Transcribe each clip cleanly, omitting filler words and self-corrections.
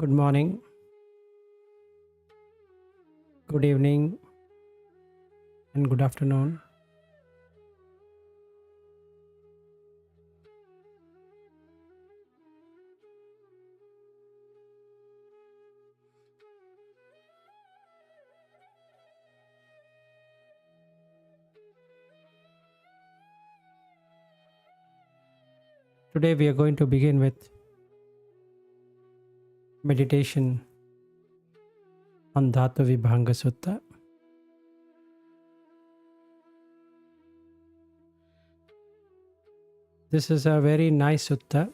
Good morning, good evening, and good afternoon. Today we are going to begin with meditation on Dhatuvibhangasutta. This is a very nice sutta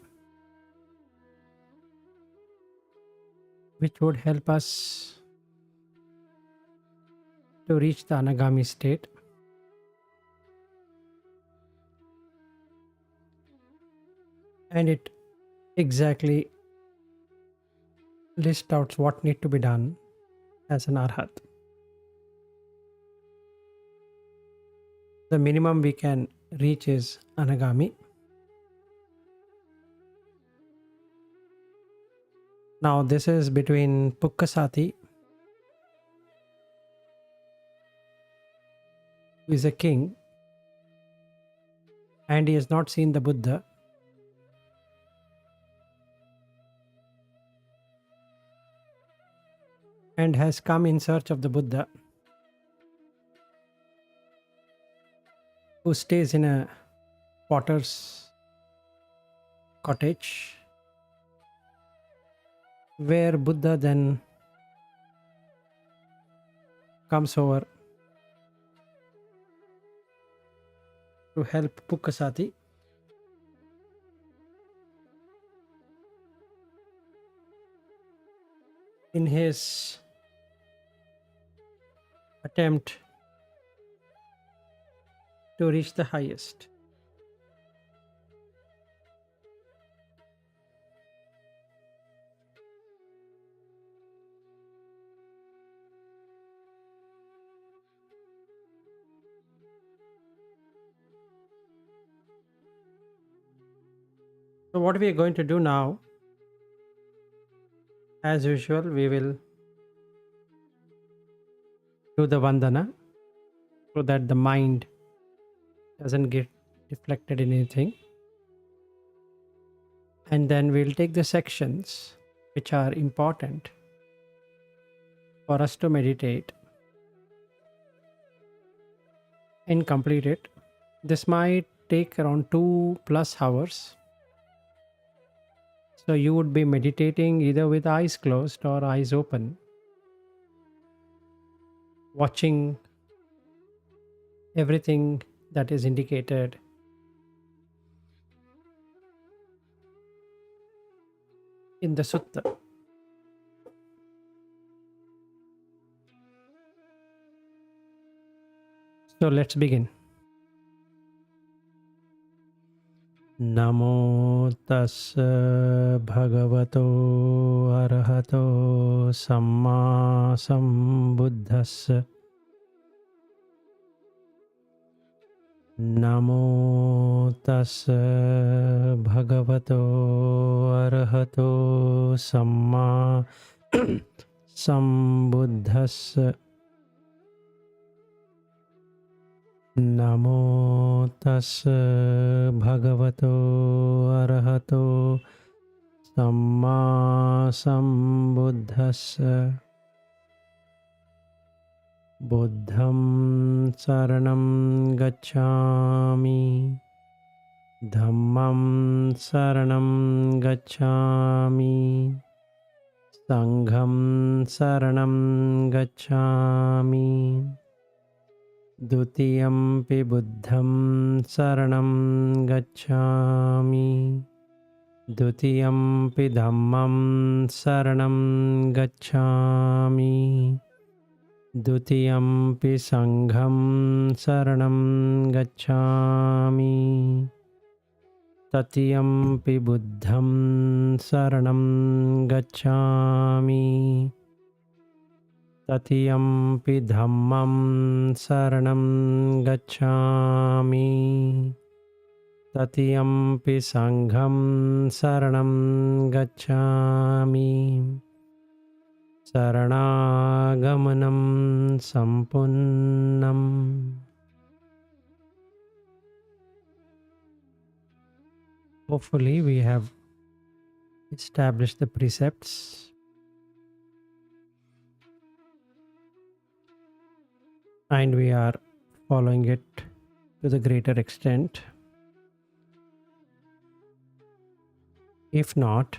which would help us to reach the Anagami state. And it exactly lists out what need to be done as an arhat. The minimum we can reach is Anagami. Now this is between Pukkasati, who is a king, and he has not seen the Buddha. And has come in search of the Buddha, who stays in a potter's cottage, where Buddha then comes over to help Pukkasati. In his attempt to reach the highest. So, what we are going to do now, as usual, we will do the Vandana so that the mind doesn't get deflected in anything. And then we'll take the sections which are important for us to meditate and complete it. This might take around 2+ hours. So you would be meditating either with eyes closed or eyes open, watching everything that is indicated in the sutta. So let's begin. Namo tassa bhagavato arahato samma sambuddhassa. Namo tassa bhagavato arahato samma sambuddhassa. Namo tassa bhagavato arahato samma sambuddhassa. Buddham saranam gacchami, dhammam saranam gacchami, sangham saranam gacchami. Dutiyampi buddham saranam gacchami, dutiyampi dhammam saranam gacchami, dutiyampi sangham saranam gacchami, tatiyampi buddham saranam gacchami, tatiyampi dhammam saranam gacchami, tatiyampi sangham saranam gacchami, Saranaagamanam sampunnam. Hopefully, we have established the precepts and we are following it to the greater extent. If not,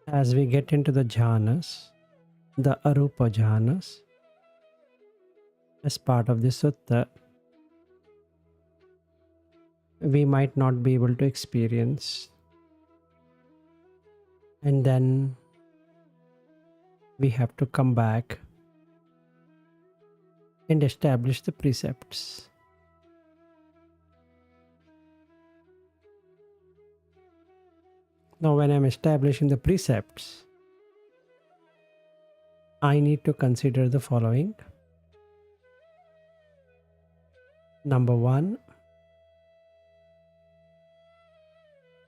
as we get into the jhanas, the arupa jhanas, as part of the sutta, we might not be able to experience. And then we have to come back and establish the precepts. Now, when I'm establishing the precepts, I need to consider the following. Number one,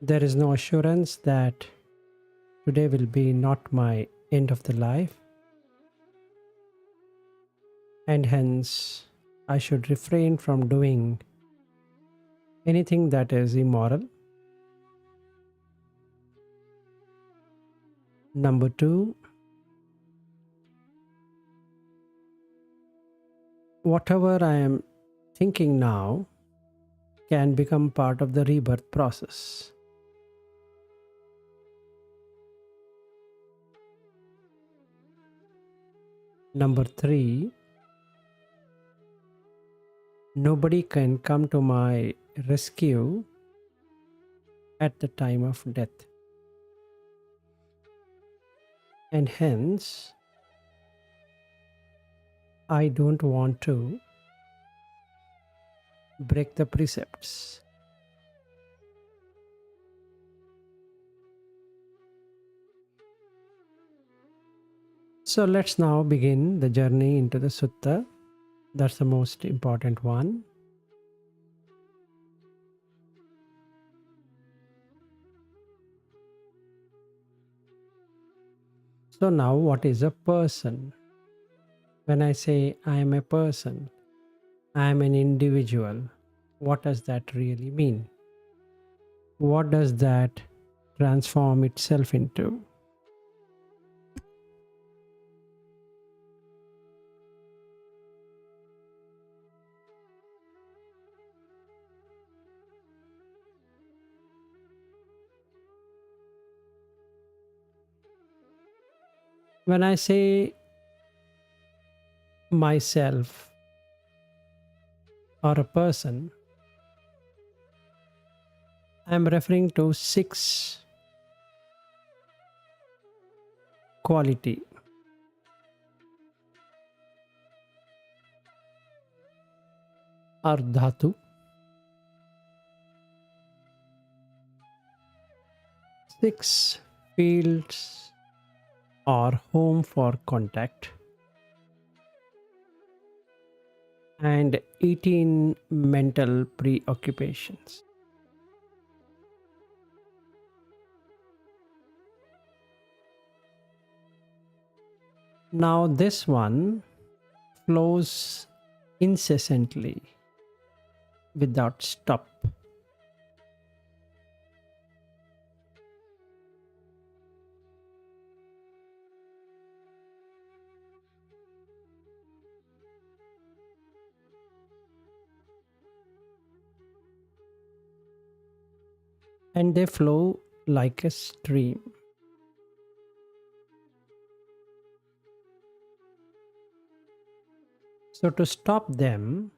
there is no assurance that today will be not my end of the life, and hence I should refrain from doing anything that is immoral. Number two, whatever I am thinking now can become part of the rebirth process. Number three, nobody can come to my rescue at the time of death. And hence, I don't want to break the precepts. So let's now begin the journey into the sutta. That's the most important one. So now, what is a person? When I say I am a person, I am an individual, what does that really mean? What does that transform itself into? When I say myself or a person, I am referring to 6 quality. Or dhatu. 6 fields or home for contact, and 18 mental preoccupations. Now, this one flows incessantly without stop. And they flow like a stream. So, to stop them,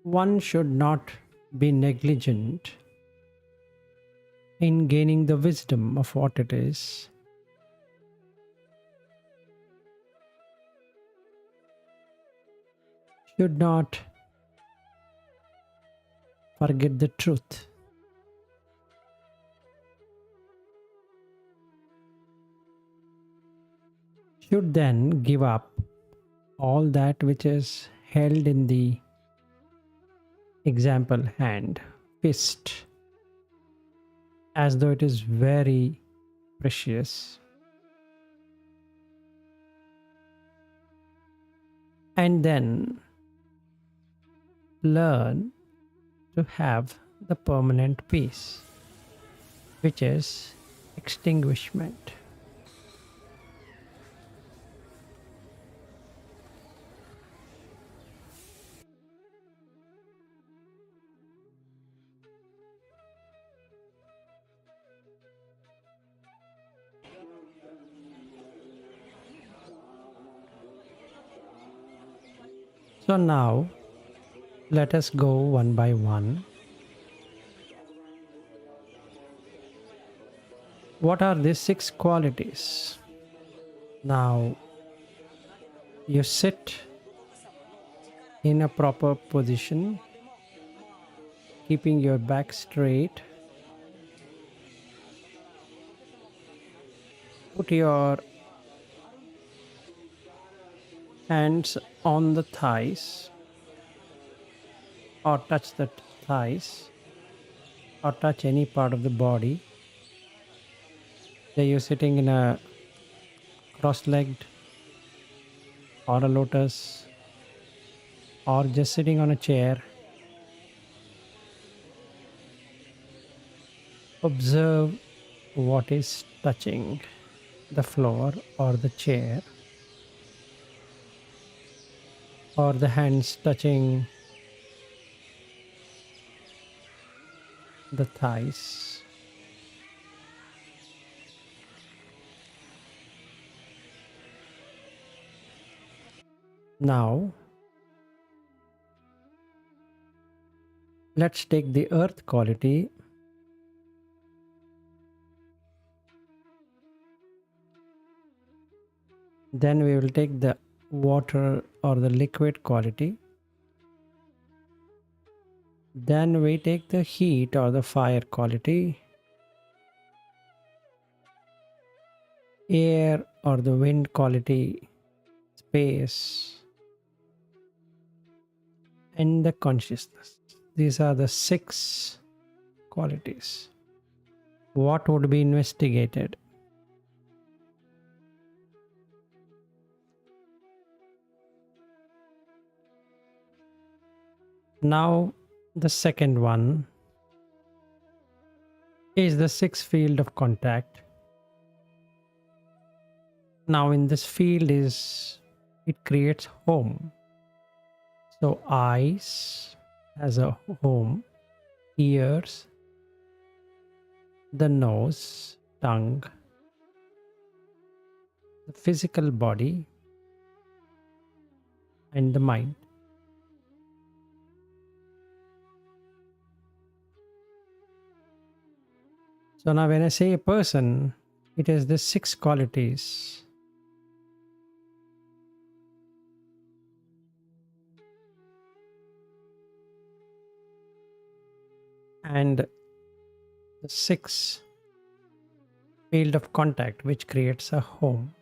one should not be negligent in gaining the wisdom of what it is. Should not forget the truth. Should then give up all that which is held in the example hand, fist, as though it is very precious. And then learn to have the permanent peace, which is extinguishment. So now let us go one by one. What are these 6 qualities? Now you sit in a proper position, keeping your back straight. Put your hands on the thighs, or touch the thighs, or touch any part of the body. Say you're sitting in a cross-legged or a lotus, or just sitting on a chair. Observe what is touching the floor or the chair, or the hands touching the thighs. Now let's take the earth quality. Then we will take the water or the liquid quality. Then we take the heat or the fire quality, air or the wind quality, space, and the consciousness. These are the 6 qualities. What would be investigated? Now the second one is the 6th field of contact. Now in this field it creates home. So eyes as a home, ears, the nose, tongue, the physical body, and the mind. So now when I say a person, it has the 6 qualities. And the 6 field of contact, which creates a home.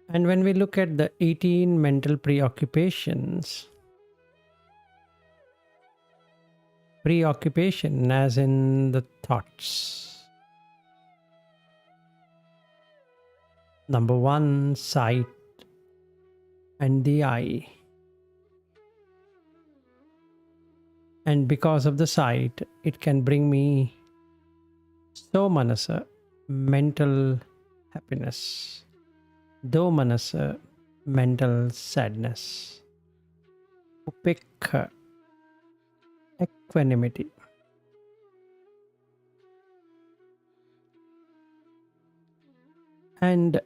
And when we look at the 18 mental preoccupations, preoccupation as in the thoughts. Number 1, sight and the eye. And because of the sight, it can bring me so manasa, mental happiness, do manasa, mental sadness, upekha, equanimity. And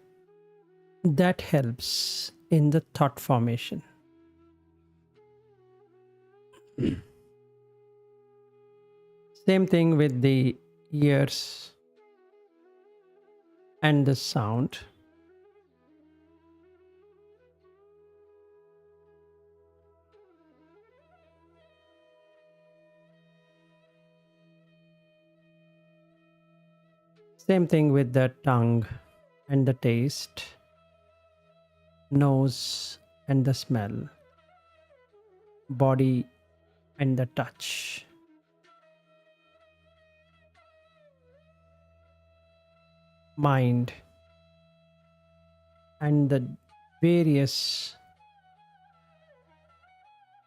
that helps in the thought formation. Same thing with the ears and the sound. Same thing with the tongue and the taste, nose and the smell, body and the touch. Mind and the various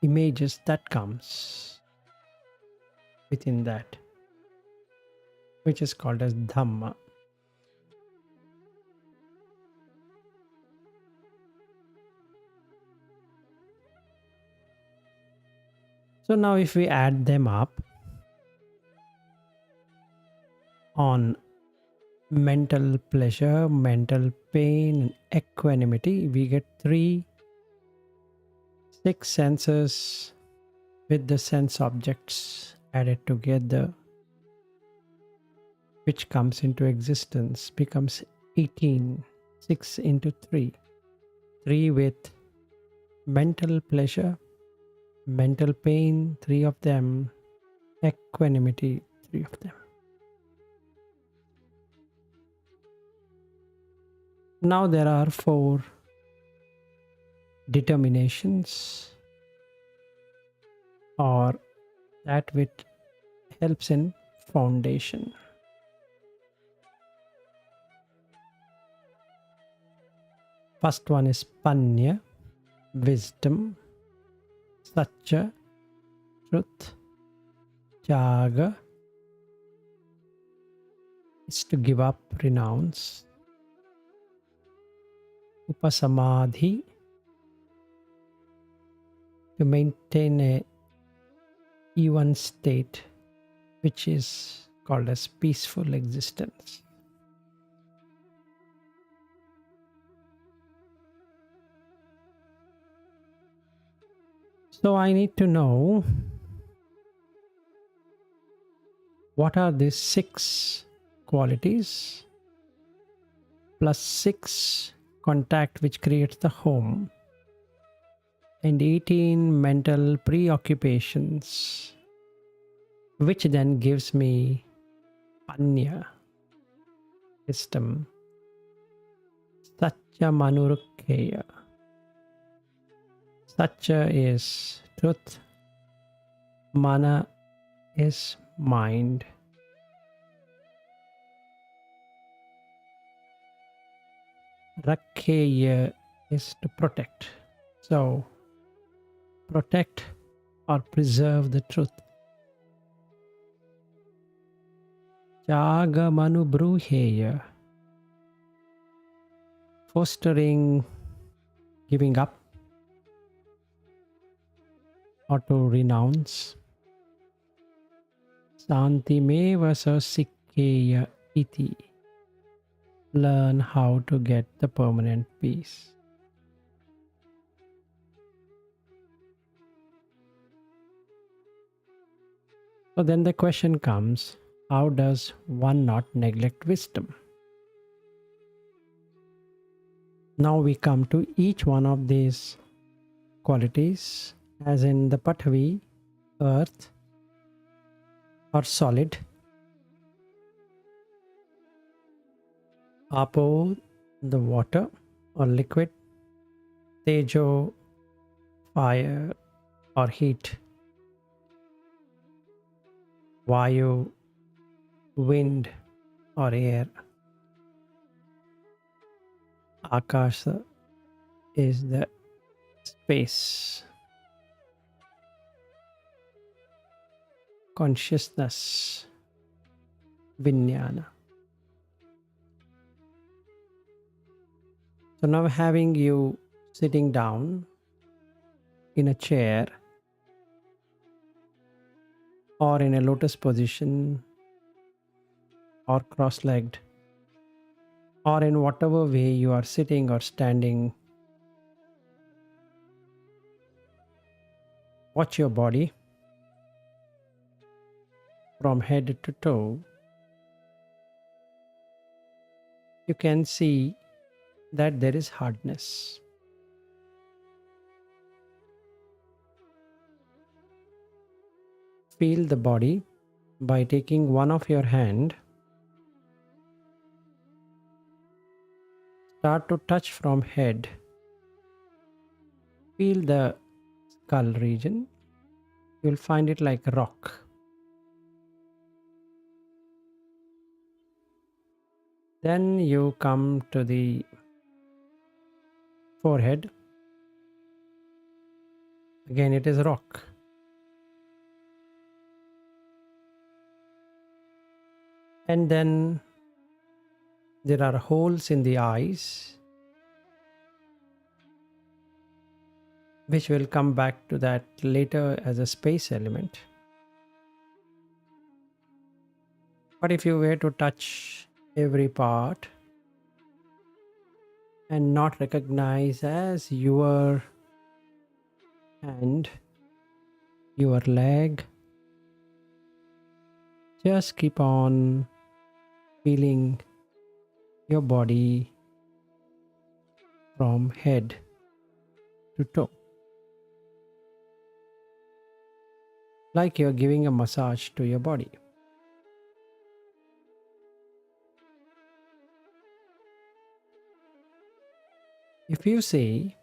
images that comes within that, which is called as Dhamma. So now if we add them up on mental pleasure, mental pain, and equanimity, we get 6 senses with the sense objects added together, which comes into existence, becomes 18. 6 into 3. 3 with mental pleasure, mental pain, 3 of them, equanimity, 3 of them. Now there are 4 determinations, or that which helps in foundation. First one is Panya, wisdom, Satya, truth, Tyaga is to give up, renounce, Upasamadhi, to maintain a even state, which is called as peaceful existence. So I need to know what are these 6 qualities plus 6 contact, which creates the home, and 18 mental preoccupations, which then gives me Panya, wisdom, Satya Manurukheya. Satya is truth, Mana is mind. Rakheya is to protect. So, protect or preserve the truth. Jagamanu Bruheya, fostering, giving up, or to renounce. Santimeva Sasikheya iti, learn how to get the permanent peace. So then the question comes, how does one not neglect wisdom? Now we come to each one of these qualities, as in the Pathavi, earth or solid, Apo, the water or liquid, Tejo, fire or heat, Vayu, wind or air, Akasha is the space, consciousness, Vijnana. So now having you sitting down in a chair or in a lotus position or cross-legged, or in whatever way you are sitting or standing, watch your body from head to toe. You can see that there is hardness. Feel the body by taking one of your hand. Start to touch from head. Feel the skull region. you'll find it like a rock. Then you come to the forehead. Again, it is a rock. And then there are holes in the eyes, which will come back to that later as a space element. But if you were to touch every part and not recognize as your hand, your leg, just keep on feeling your body from head to toe, like you're giving a massage to your body. If you see,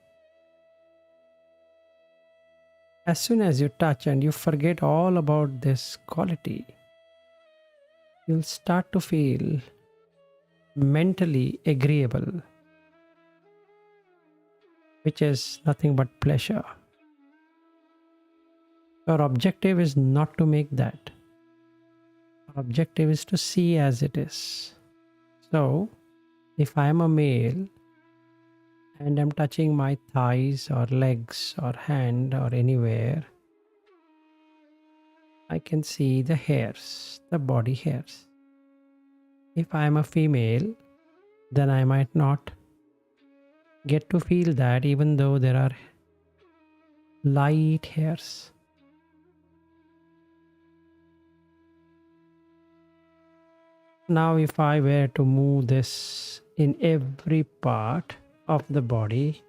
as soon as you touch and you forget all about this quality, you'll start to feel mentally agreeable, which is nothing but pleasure. Our objective is not to make that. Our objective is to see as it is. So, if I am a male and I'm touching my thighs or legs or hand or anywhere, I can see the hairs, the body hairs. If I am a female, then I might not get to feel that, even though there are light hairs. Now, if I were to move this in every part of the body,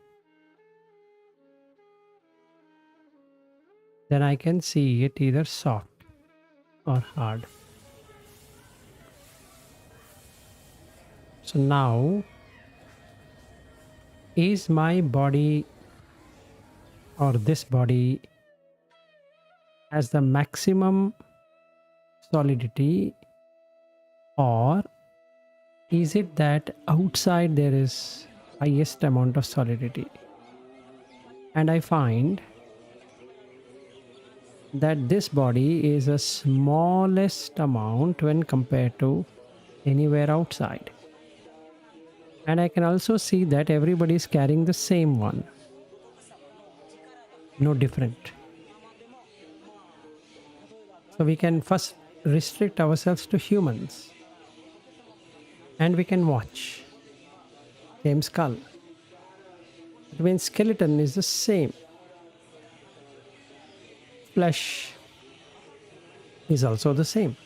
then I can see it either soft or hard. So now, is my body or this body has the maximum solidity, or is it that outside there is highest amount of solidity? And I find that this body is a smallest amount when compared to anywhere outside. And I can also see that everybody is carrying the same one, no different. So we can first restrict ourselves to humans, and we can watch. Same skull. It means skeleton is the same. Flesh is also the same.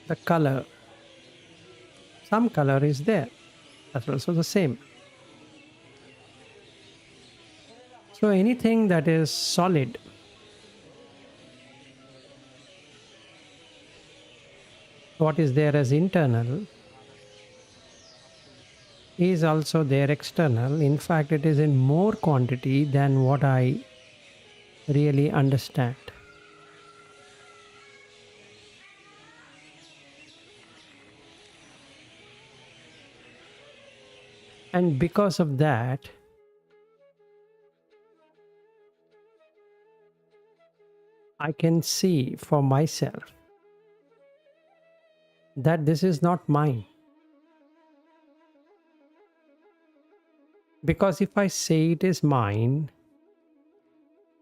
The color, some color is there. That's also the same. So anything that is solid, what is there as internal, is also there external. In fact, it is in more quantity than what I really understand. And because of that, I can see for myself that this is not mine. Because if I say it is mine,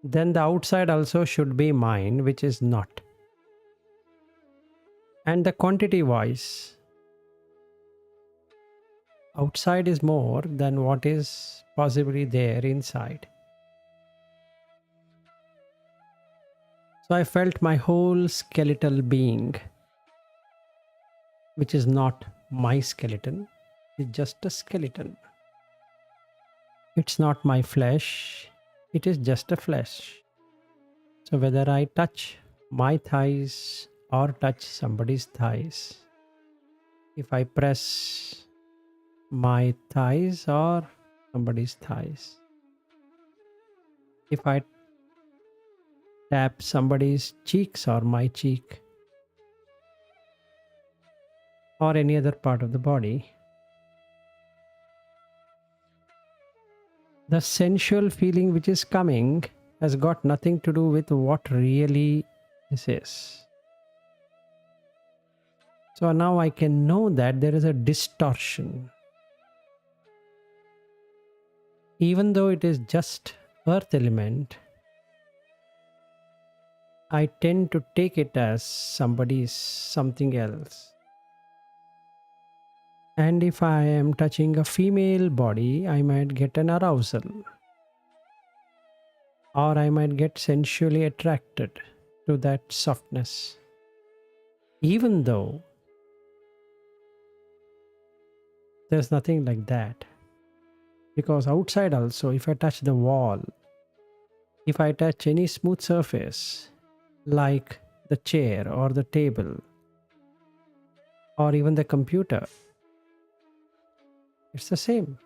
then the outside also should be mine, which is not. And the quantity wise, outside is more than what is possibly there inside. So I felt my whole skeletal being, which is not my skeleton, it's just a skeleton. It's not my flesh, it is just a flesh. So whether I touch my thighs or touch somebody's thighs, if I press my thighs or somebody's thighs, if I tap somebody's cheeks or my cheek or any other part of the body, the sensual feeling which is coming has got nothing to do with what really this is. So now I can know that there is a distortion. Even though it is just earth element, I tend to take it as somebody's something else. And if I am touching a female body, I might get an arousal. Or I might get sensually attracted to that softness. Even though there's nothing like that. Because outside also, if I touch the wall, if I touch any smooth surface, like the chair or the table, or even the computer, it's the same.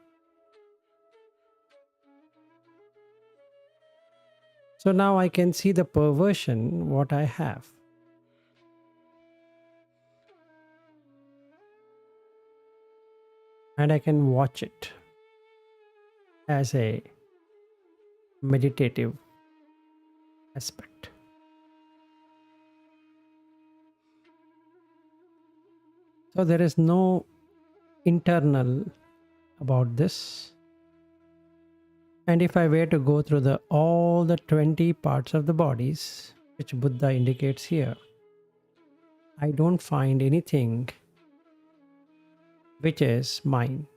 So now I can see the perversion what I have. And I can watch it as a meditative aspect. So there is no internal about this. And if I were to go through all the 20 parts of the bodies, which Buddha indicates here, I don't find anything which is mine,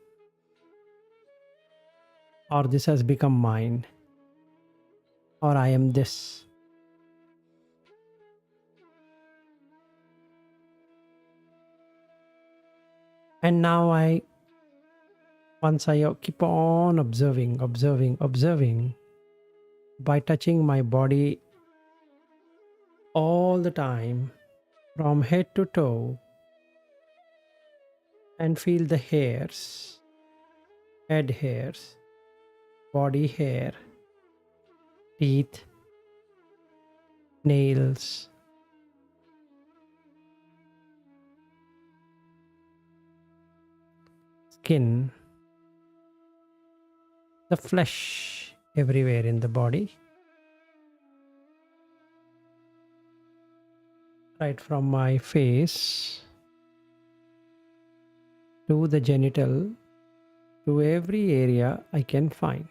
or this has become mine, or I am this. And now once I keep on observing, by touching my body all the time, from head to toe, and feel the hairs, head hairs, body hair, teeth, nails, skin, the flesh everywhere in the body, right from my face to the genital, to every area I can find.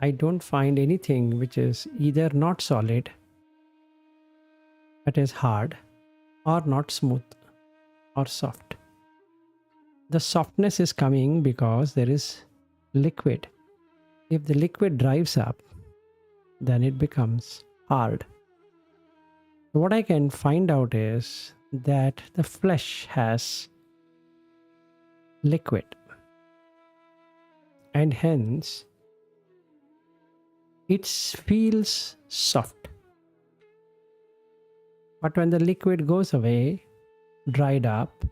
I don't find anything which is either not solid, that is hard, or not smooth or soft. The softness is coming because there is liquid. If the liquid dries up, then it becomes hard. What I can find out is that the flesh has liquid, and hence it feels soft. But when the liquid goes away, dried up,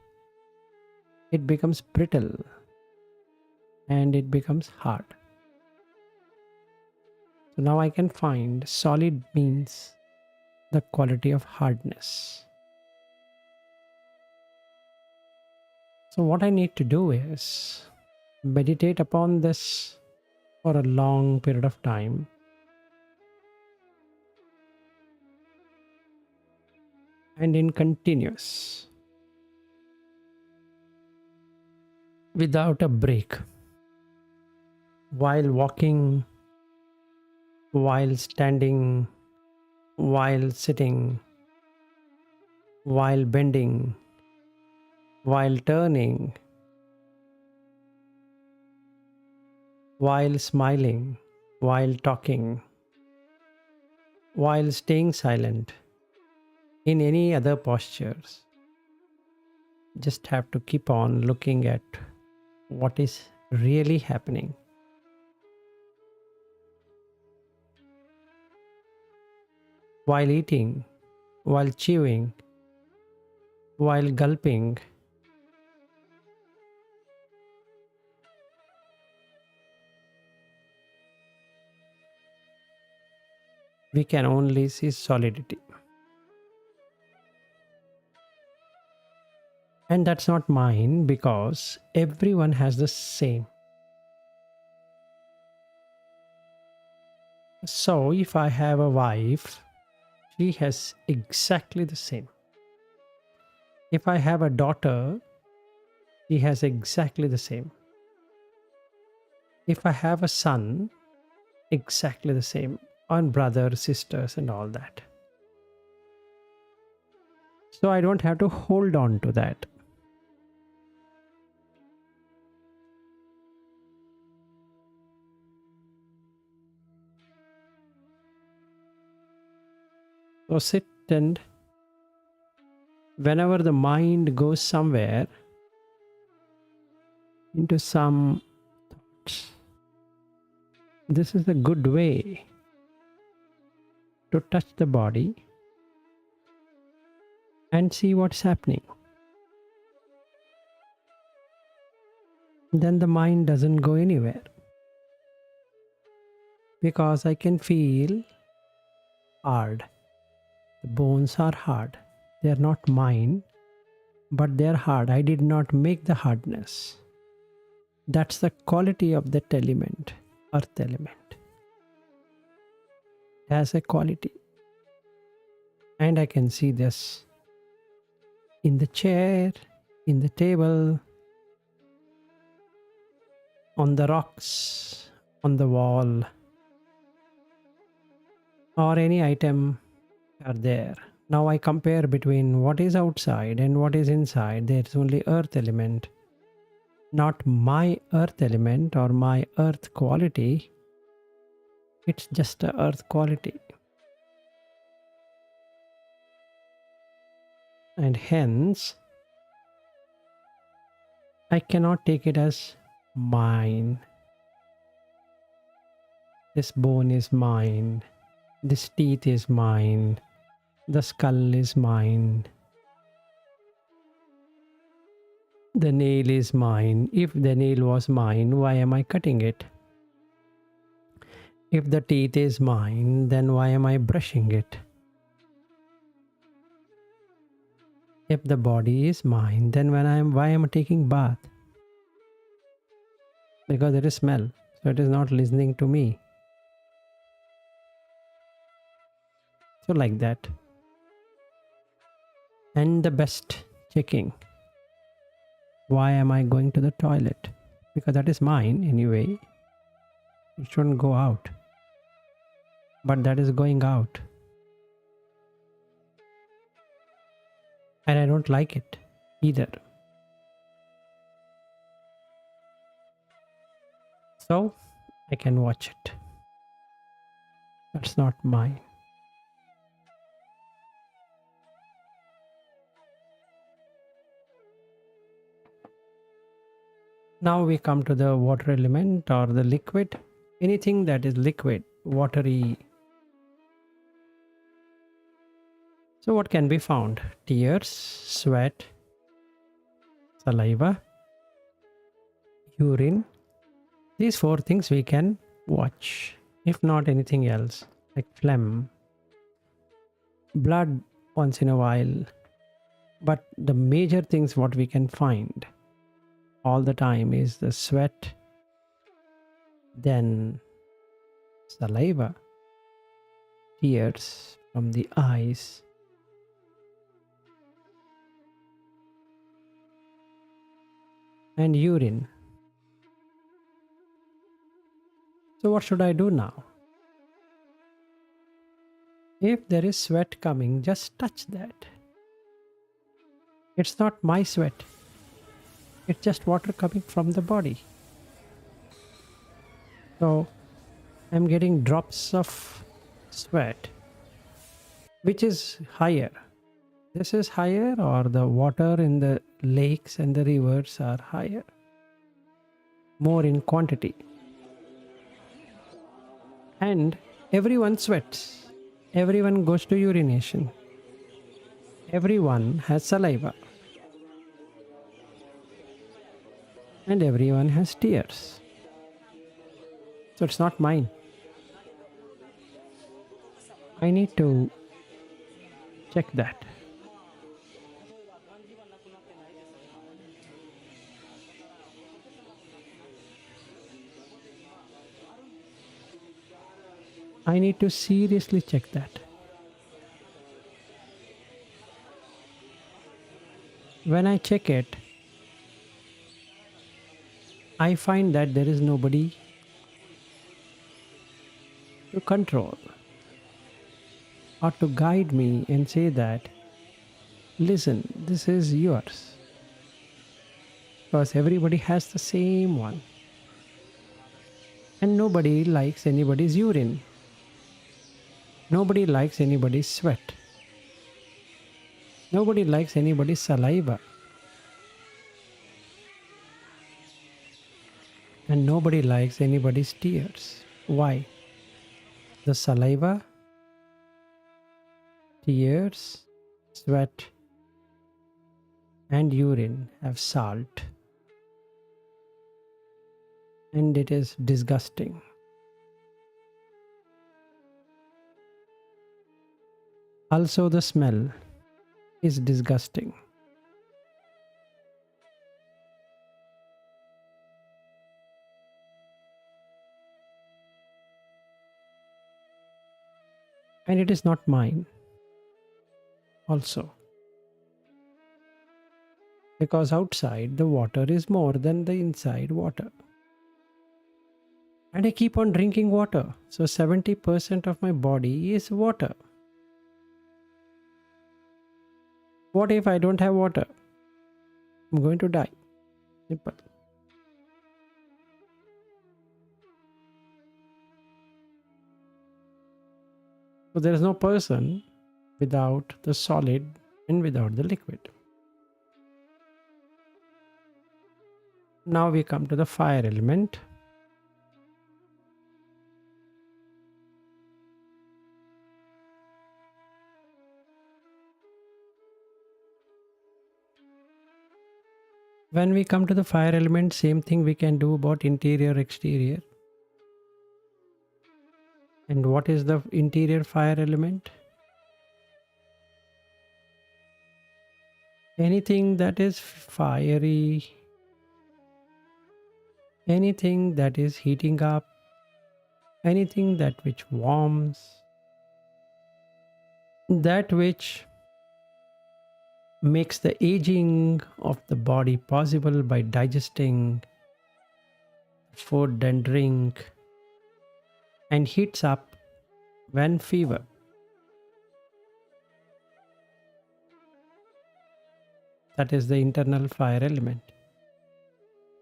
it becomes brittle and it becomes hard. So now I can find solid means the quality of hardness. So what I need to do is meditate upon this for a long period of time. And in continuous, without a break, while walking, while standing, while sitting, while bending, while turning, while smiling, while talking, while staying silent, in any other postures. Just have to keep on looking at what is really happening. While eating, while chewing, while gulping, we can only see solidity. And that's not mine because everyone has the same. So if I have a wife, she has exactly the same. If I have a daughter, she has exactly the same. If I have a son, exactly the same. On brothers, sisters, and all that. So I don't have to hold on to that. So sit, and whenever the mind goes somewhere into some thoughts, this is a good way to touch the body and see what's happening. Then the mind doesn't go anywhere because I can feel hard. The bones are hard. They are not mine, but they are hard. I did not make the hardness. That's the quality of that element, earth element. It has a quality. And I can see this in the chair, in the table, on the rocks, on the wall, or any item are there. Now I compare between what is outside and what is inside. There's only earth element, not my earth element or my earth quality. It's just a earth quality. And hence, I cannot take it as mine. This bone is mine. This teeth is mine. The skull is mine. The nail is mine. If the nail was mine, why am I cutting it? If the teeth is mine, then why am I brushing it? If the body is mine, then why am I taking bath? Because there is smell, so it is not listening to me. So like that. And the best checking. Why am I going to the toilet? Because that is mine anyway. It shouldn't go out. But that is going out. And I don't like it either. So I can watch it. That's not mine. Now we come to the water element or the liquid. Anything that is liquid, watery. So what can be found? Tears, sweat, saliva, urine. These four things we can watch, if not anything else, like phlegm, blood once in a while. But the major things what we can find all the time is the sweat, then saliva, tears from the eyes, and urine. So what should I do now? If there is sweat coming, just touch that. It's not my sweat. It's just water coming from the body. So I'm getting drops of sweat. Which is higher? This is higher, or the water in the lakes and the rivers are higher? More in quantity. And everyone sweats. Everyone goes to urination. Everyone has saliva. And everyone has tears. So it's not mine. I need to check that. I need to seriously check that. When I check it, I find that there is nobody to control or to guide me and say that, listen, this is yours. Because everybody has the same one. And nobody likes anybody's urine. Nobody likes anybody's sweat. Nobody likes anybody's saliva. And nobody likes anybody's tears. Why? The saliva, tears, sweat, and urine have salt. And it is disgusting. Also, the smell is disgusting. And it is not mine, also. Because outside the water is more than the inside water. And I keep on drinking water. So 70% of my body is water. What if I don't have water? I'm going to die. Simple. So there is no person without the solid and without the liquid. Now we come to the fire element. When we come to the fire element, same thing we can do about interior, exterior. And what is the interior fire element? Anything that is fiery, anything that is heating up, anything that which warms, that which makes the aging of the body possible by digesting food and drink, and heats up when fever. That is the internal fire element.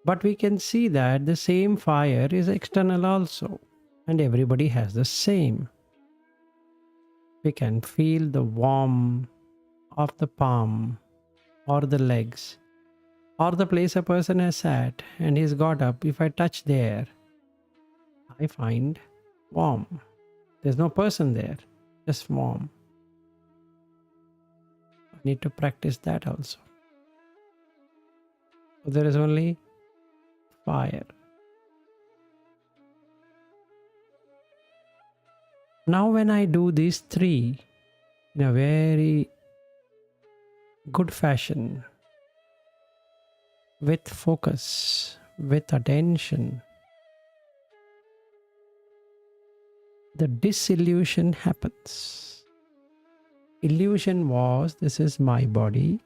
But we can see that the same fire is external also, and everybody has the same. We can feel the warmth of the palm or the legs or the place a person has sat and he's got up. If I touch there, I find warm. There's no person there, just warm. I need to practice that also. So there is only fire. Now when I do these three in a very good fashion, with focus, with attention, the disillusion happens. Illusion was, this is my body.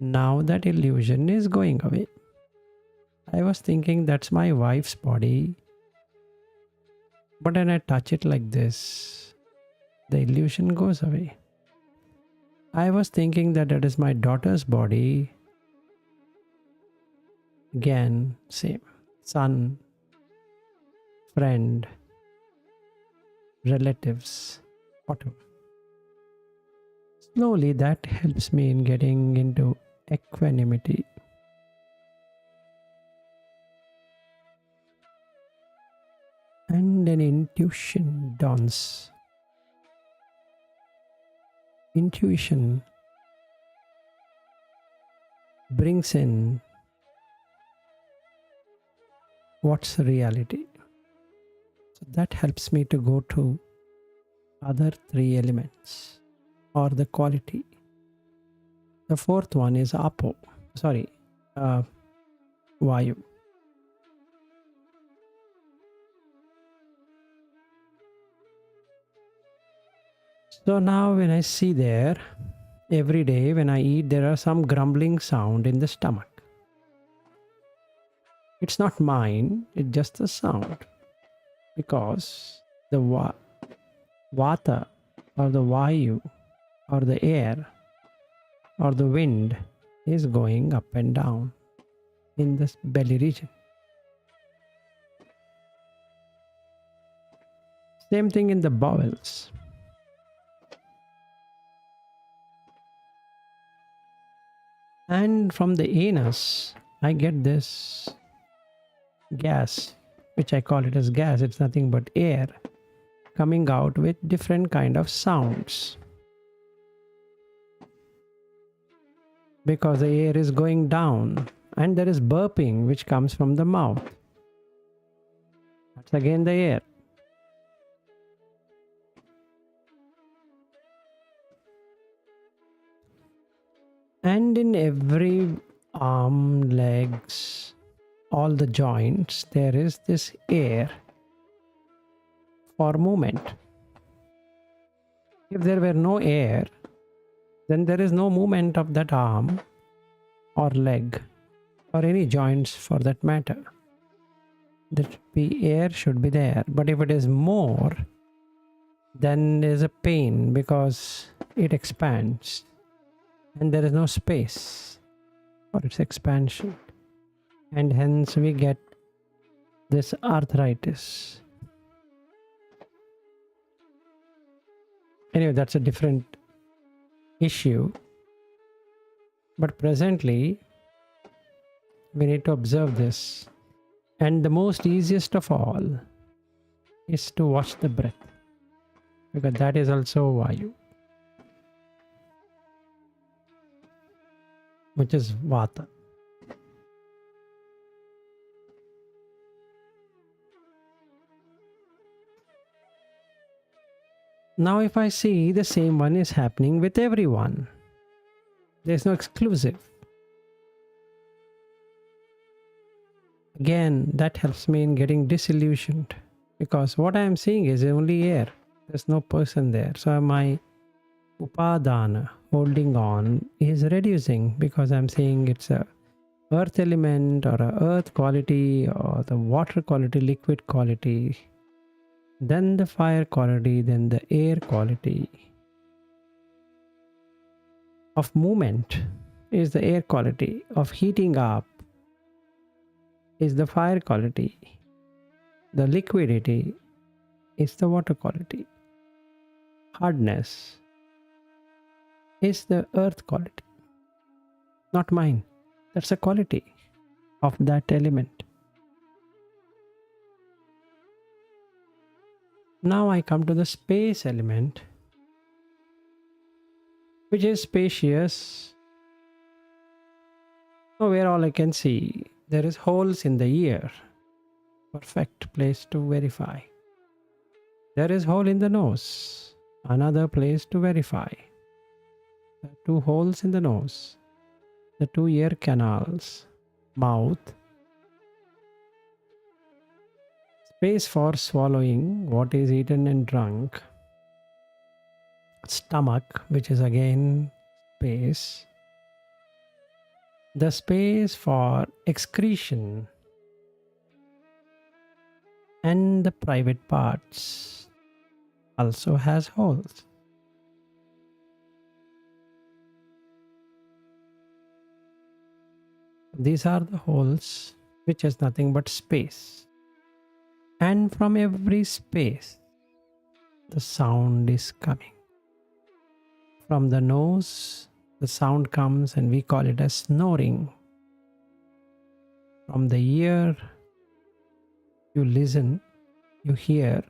Now that illusion is going away. I was thinking that's my wife's body. But when I touch it like this, the illusion goes away. I was thinking that is my daughter's body. Again, same. Son, friend, relatives, whatever. Slowly that helps me in getting into equanimity. And an intuition dawns. Intuition brings in what's the reality. So that helps me to go to other three elements or the quality. The fourth one is Vayu. So now when I see there, every day when I eat, there are some grumbling sound in the stomach. It's not mine, it's just a sound. Because the vata or the vayu or the air or the wind is going up and down in the belly region. Same thing in the bowels. And from the anus, I get this gas, which I call it as gas. It's nothing but air coming out with different kind of sounds. Because the air is going down and there is burping which comes from the mouth. That's again the air. And in every arm, legs, all the joints, there is this air for movement. If there were no air, then there is no movement of that arm or leg or any joints for that matter. That air should be there. But if it is more, then there is a pain because it expands and there is no space for its expansion. And hence we get this arthritis. Anyway, that's a different issue. But presently, we need to observe this. And the most easiest of all is to watch the breath. Because that is also Vayu, which is Vata. Now if I see the same one is happening with everyone, there's no exclusive. Again, that helps me in getting disillusioned because what I am seeing is only air. There's no person there. So my upadana, holding on, is reducing because I'm seeing it's a earth element or a earth quality or the water quality, liquid quality, then the fire quality, then the air quality. Of movement is the air quality. Of heating up is the fire quality. The liquidity is the water quality. Hardness is the earth quality. Not mine. That's a quality of that element. Now I come to the space element, which is spacious. Where all I can see, there is holes in the ear. Perfect place to verify. There is hole in the nose. Another place to verify. The two holes in the nose. The two ear canals. Mouth. Space for swallowing what is eaten and drunk. Stomach, which is again space. The space for excretion. And the private parts also has holes. These are the holes, which is nothing but space. And from every space, the sound is coming. From the nose, the sound comes and we call it as snoring. From the ear, you listen, you hear,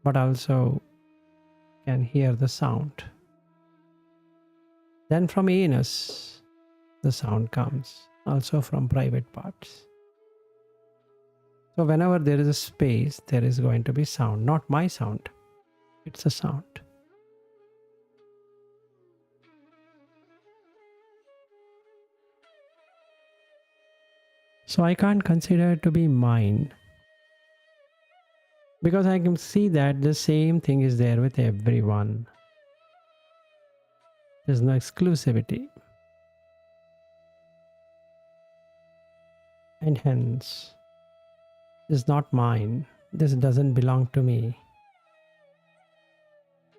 but also can hear the sound. Then from anus, the sound comes, also from private parts. So whenever there is a space, there is going to be sound, not my sound. It's a sound. So I can't consider it to be mine because I can see that the same thing is there with everyone. There's no exclusivity. And hence, this is not mine. This doesn't belong to me.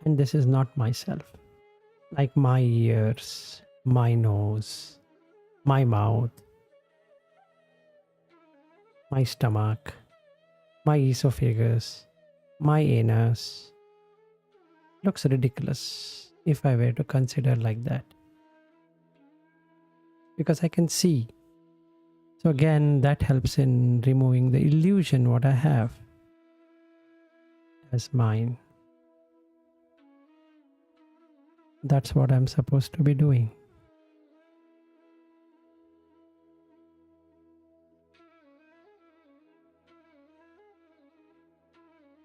And this is not myself. Like my ears, my nose, my mouth, my stomach, my esophagus, my anus. Looks ridiculous if I were to consider like that. Because I can see. So again, that helps in removing the illusion what I have as mine. That's what I'm supposed to be doing.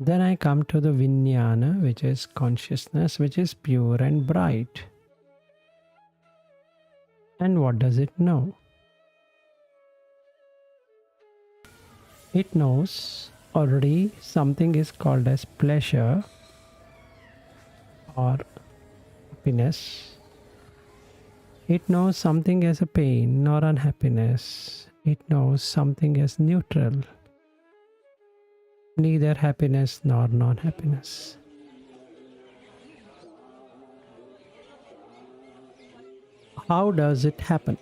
Then I come to the Vijnana, which is consciousness, which is pure and bright. And what does it know? It knows already something is called as pleasure or happiness. It knows something as a pain or unhappiness. It knows something as neutral, neither happiness nor non-happiness. How does it happen?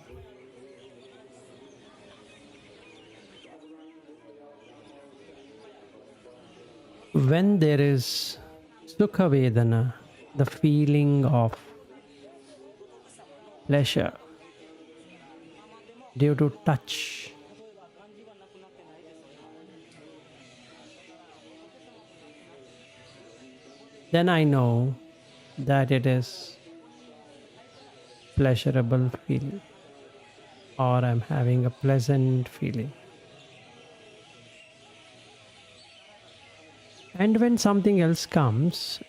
When there is Sukha Vedana, the feeling of pleasure due to touch, then I know that it is pleasurable feeling or I'm having a pleasant feeling. And when something else comes,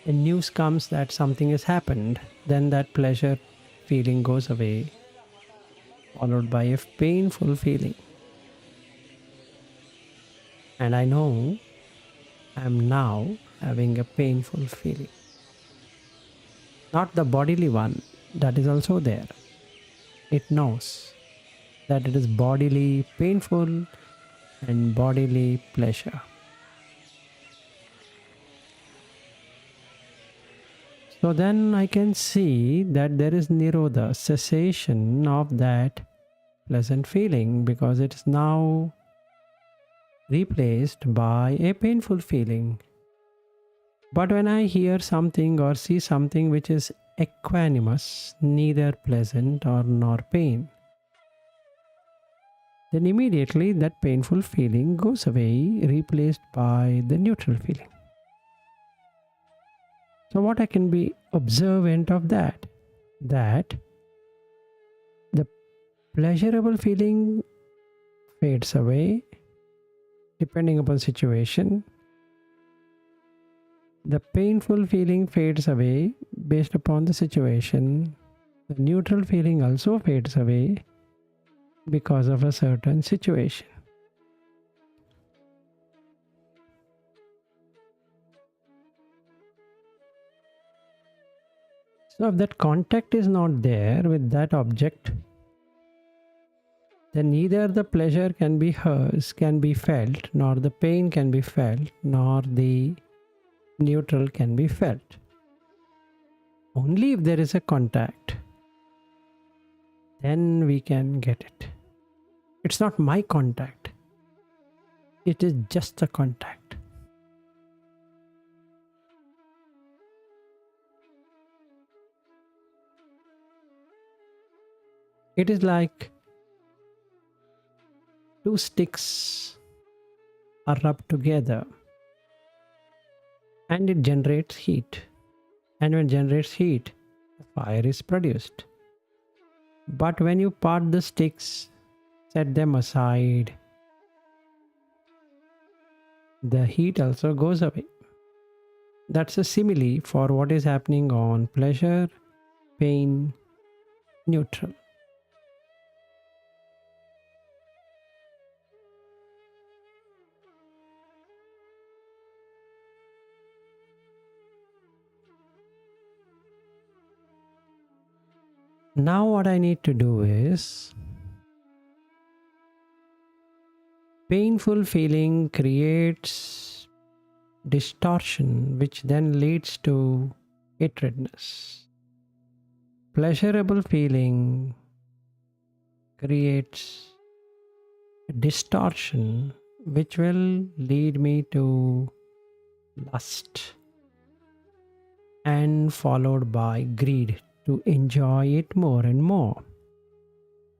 and news comes that something has happened, then that pleasure feeling goes away, followed by a painful feeling. And I know I'm now having a painful feeling. Not the bodily one, that is also there. It knows that it is bodily painful and bodily pleasure. So then I can see that there is nirodha, cessation of that pleasant feeling, because it is now replaced by a painful feeling. But when I hear something or see something which is equanimous, neither pleasant or nor pain, then immediately that painful feeling goes away, replaced by the neutral feeling. So what I can be observant of that the pleasurable feeling fades away depending upon situation. The painful feeling fades away based upon the situation. The neutral feeling also fades away because of a certain situation. So if that contact is not there with that object, then neither the pleasure can be felt, nor the pain can be felt, nor the neutral can be felt. Only if there is a contact, then we can get it. It's not my contact. It is just a contact. It is like two sticks are rubbed together and it generates heat. And when it generates heat, the fire is produced. But when you part the sticks, set them aside, the heat also goes away. That's a simile for what is happening on pleasure, pain, neutral. Now, what I need to do is painful feeling creates distortion, which then leads to hatredness. Pleasurable feeling creates distortion, which will lead me to lust and followed by greed to enjoy it more and more.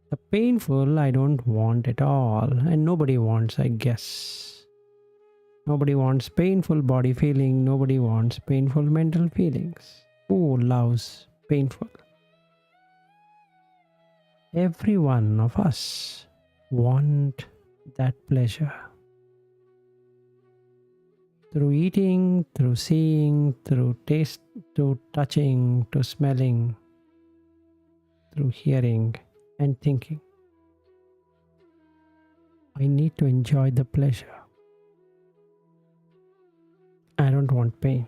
The painful I don't want at all, and nobody wants, I guess. Nobody wants painful body feeling, nobody wants painful mental feelings. Who loves painful? Every one of us want that pleasure. Through eating, through seeing, through taste, through touching, to smelling, through hearing and thinking. I need to enjoy the pleasure. I don't want pain.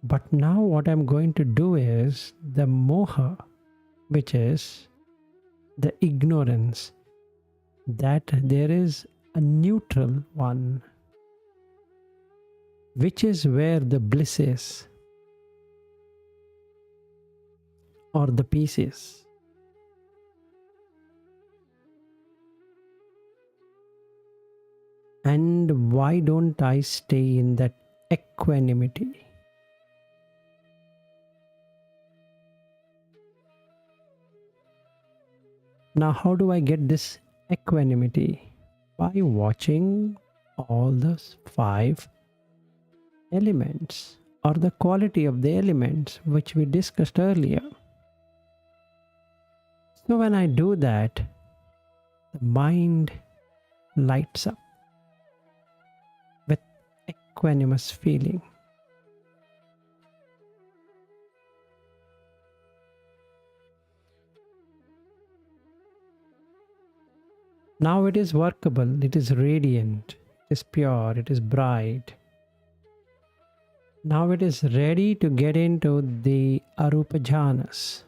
But now what I'm going to do is the moha, which is the ignorance that there is a neutral one, which is where the bliss is or the peace is. And why don't I stay in that equanimity? Now, how do I get this equanimity? By watching all the 5 elements or the quality of the elements which we discussed earlier. So when I do that, the mind lights up with equanimous feeling. Now it is workable, it is radiant, it is pure, it is bright. Now it is ready to get into the arupa jhanas.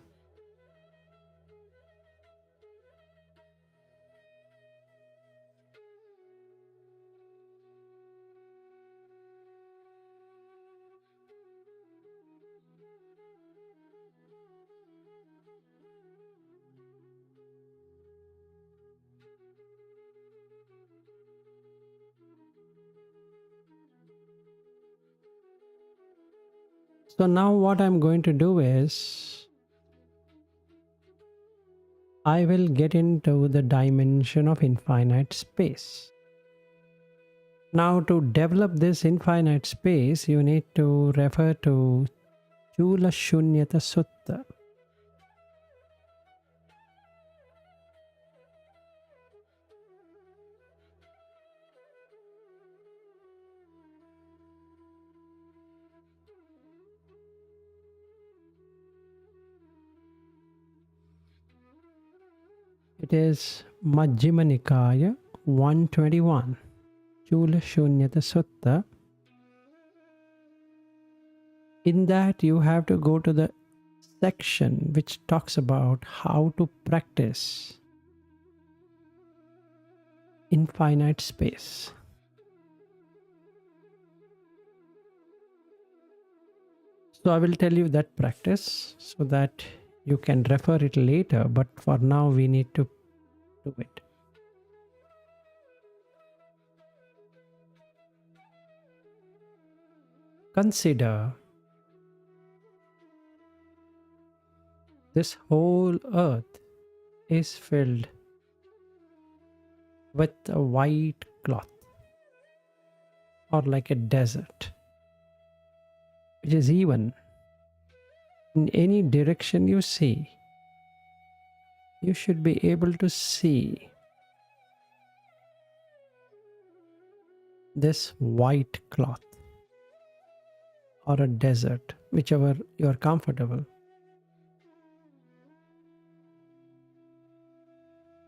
So now what I'm going to do is I will get into the dimension of infinite space. Now to develop this infinite space, you need to refer to Chula Shunyata Sutta. It is Majjhima Nikaya 121, Chula Shunyata Sutta. In that you have to go to the section which talks about how to practice infinite space. So I will tell you that practice so that you can refer it later, but for now we need to do it. Consider this whole earth is filled with a white cloth or like a desert, which is even. In any direction you see, you should be able to see this white cloth. or a desert, whichever you are comfortable.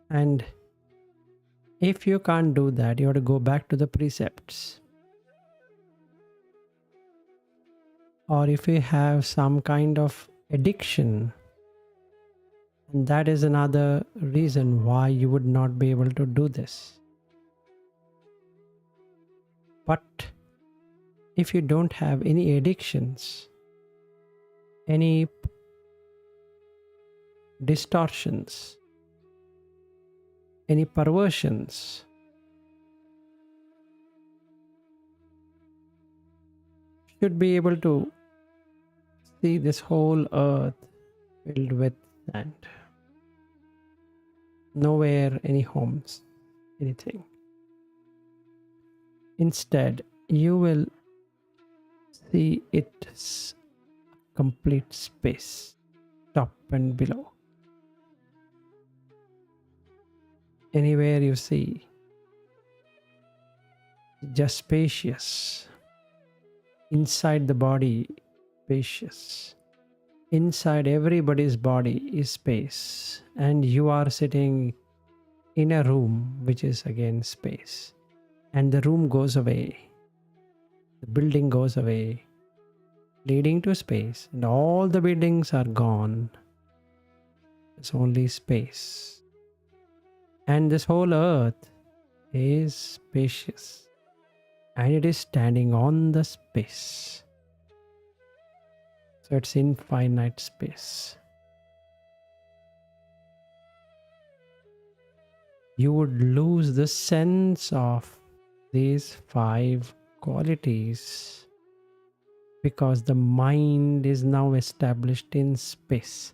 And if you can't do that, you have to go back to the precepts. Or if you have some kind of addiction, and that is another reason why you would not be able to do this. But if you don't have any addictions, any distortions, any perversions, should be able to see this whole earth filled with sand. Nowhere any homes, anything. Instead, you will see its complete space, top and below. Anywhere you see, just spacious. Inside the body, spacious. Inside everybody's body is space, and you are sitting in a room which is again space. And the room goes away, the building goes away, leading to space, and all the buildings are gone. It's only space. And this whole earth is spacious, and it is standing on the space. So it's infinite space. You would lose the sense of these 5 qualities because the mind is now established in space.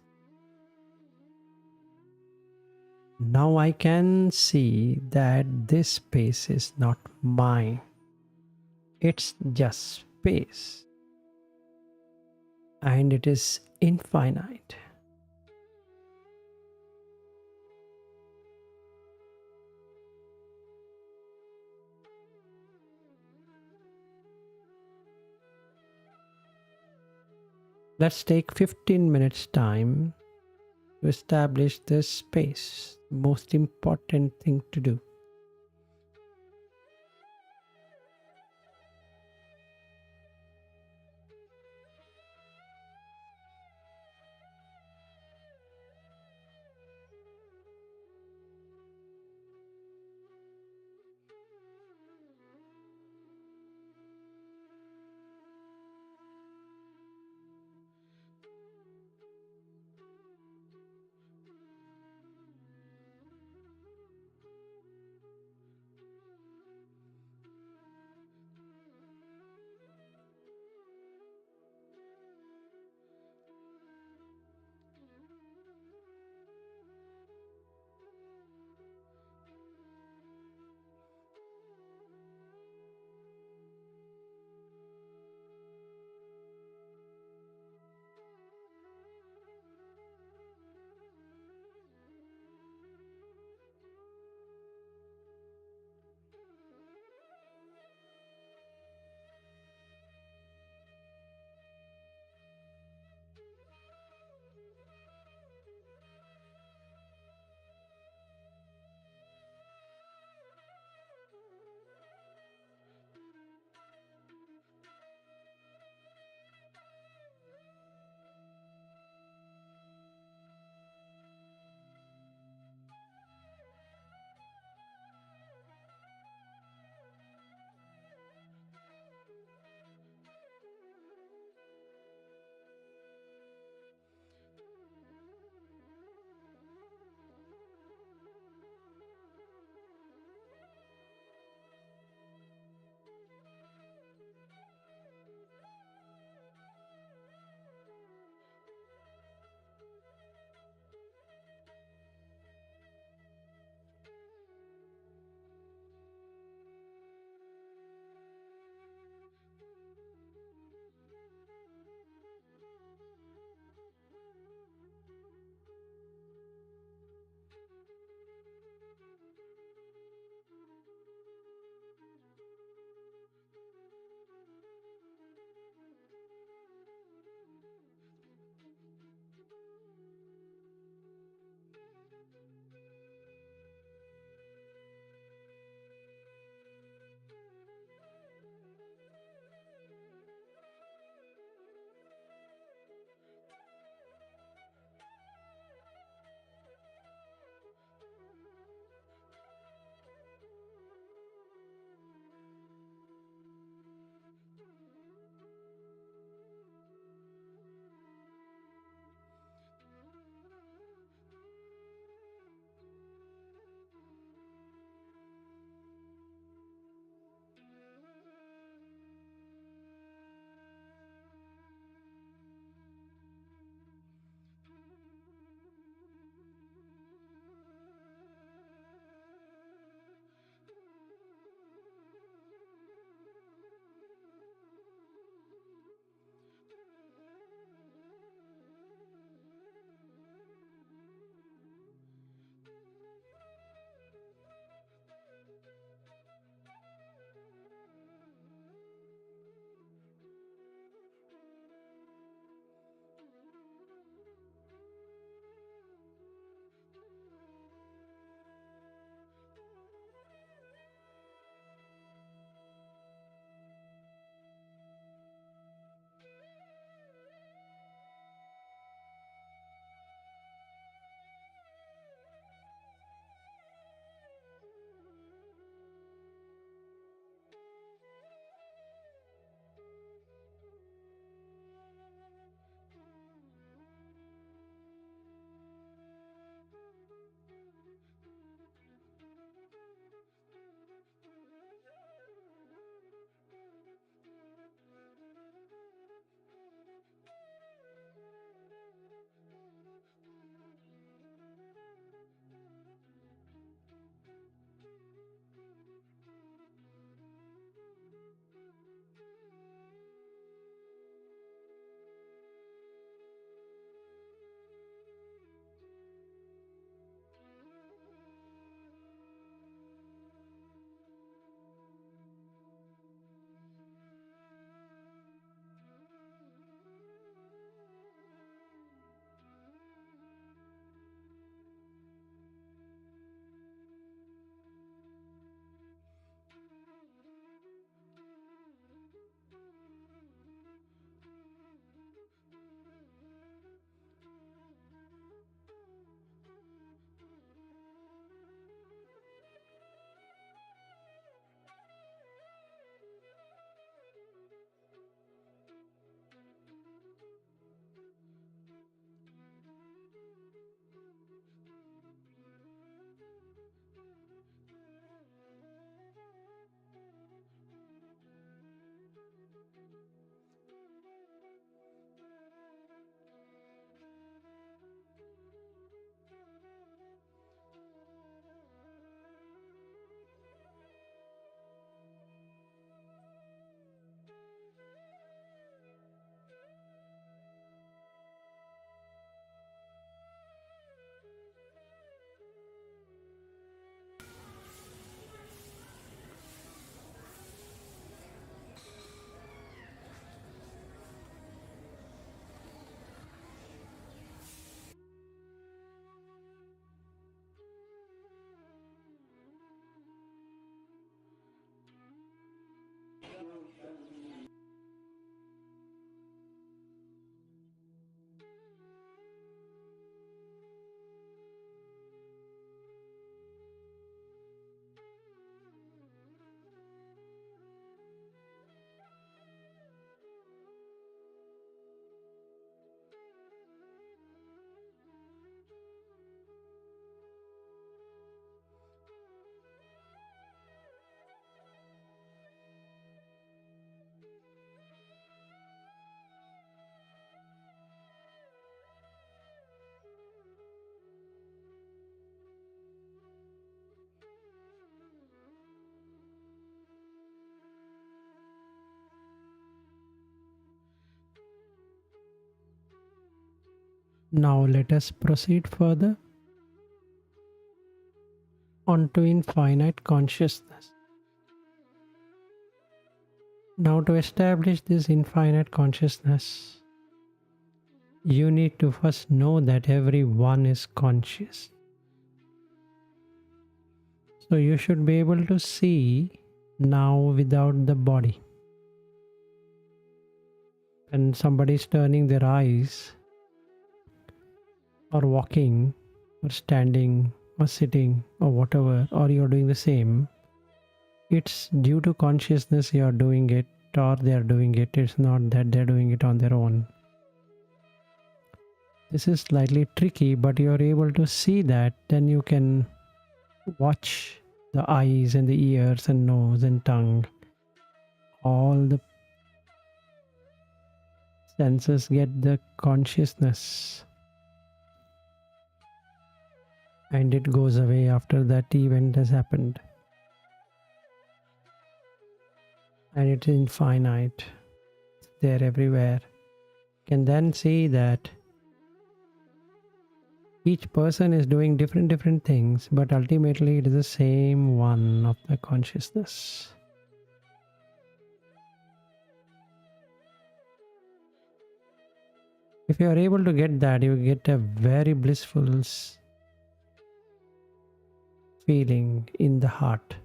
Now I can see that this space is not mine. It's just space. And it is infinite. Let's take 15 minutes time to establish this space. Most important thing to do. Now let us proceed further onto infinite consciousness. Now, to establish this infinite consciousness, you need to first know that everyone is conscious. So you should be able to see now without the body. When somebody is turning their eyes, or walking, or standing, or sitting, or whatever, or you're doing the same, it's due to consciousness you are doing it, or they are doing it. It's not that they're doing it on their own. This is slightly tricky, but you're able to see that, then you can watch the eyes and the ears and nose and tongue. All the senses get the consciousness, and it goes away after that event has happened. And it's infinite. It's there everywhere. You can then see that each person is doing different things, but ultimately it is the same one of the consciousness. If you are able to get that, you get a very blissful feeling in the heart.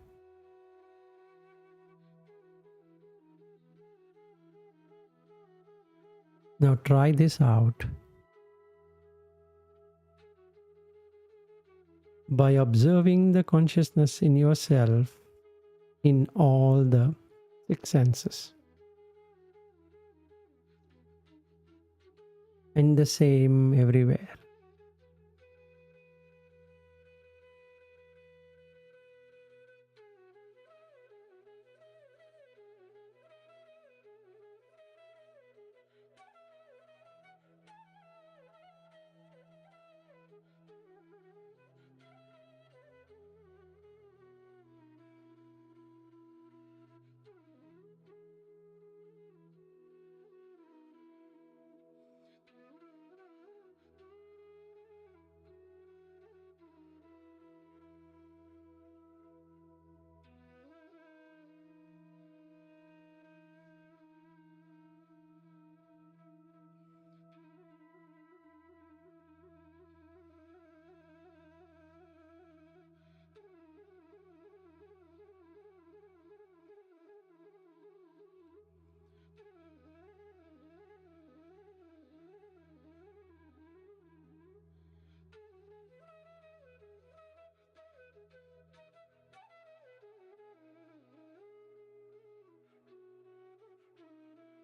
Now try this out by observing the consciousness in yourself in all the six senses. And the same everywhere.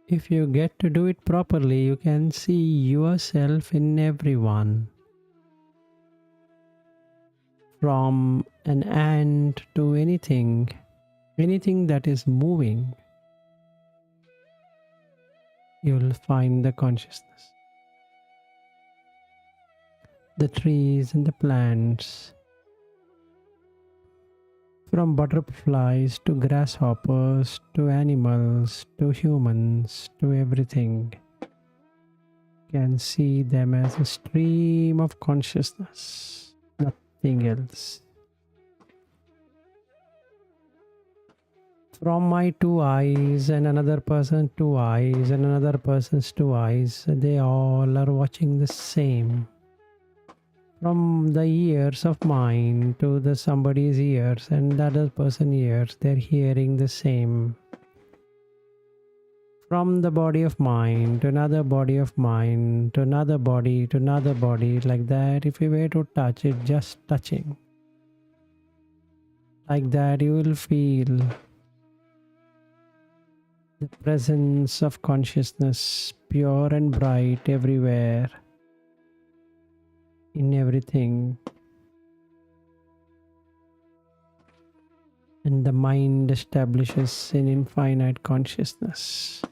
If you get to do it properly, you can see yourself in everyone. From an ant to anything that is moving, you'll find the consciousness. The trees and the plants, from butterflies to grasshoppers to animals to humans to everything, can see them as a stream of consciousness, nothing else. From my two eyes and another person's two eyes and another person's two eyes, they all are watching the same. From the ears of mine to the somebody's ears and the other person's ears, they're hearing the same. From the body of mind to another body of mind to another body to another body, like that. If you were to touch it, just touching, like that, you will feel the presence of consciousness, pure and bright everywhere, in everything. And the mind establishes an infinite consciousness.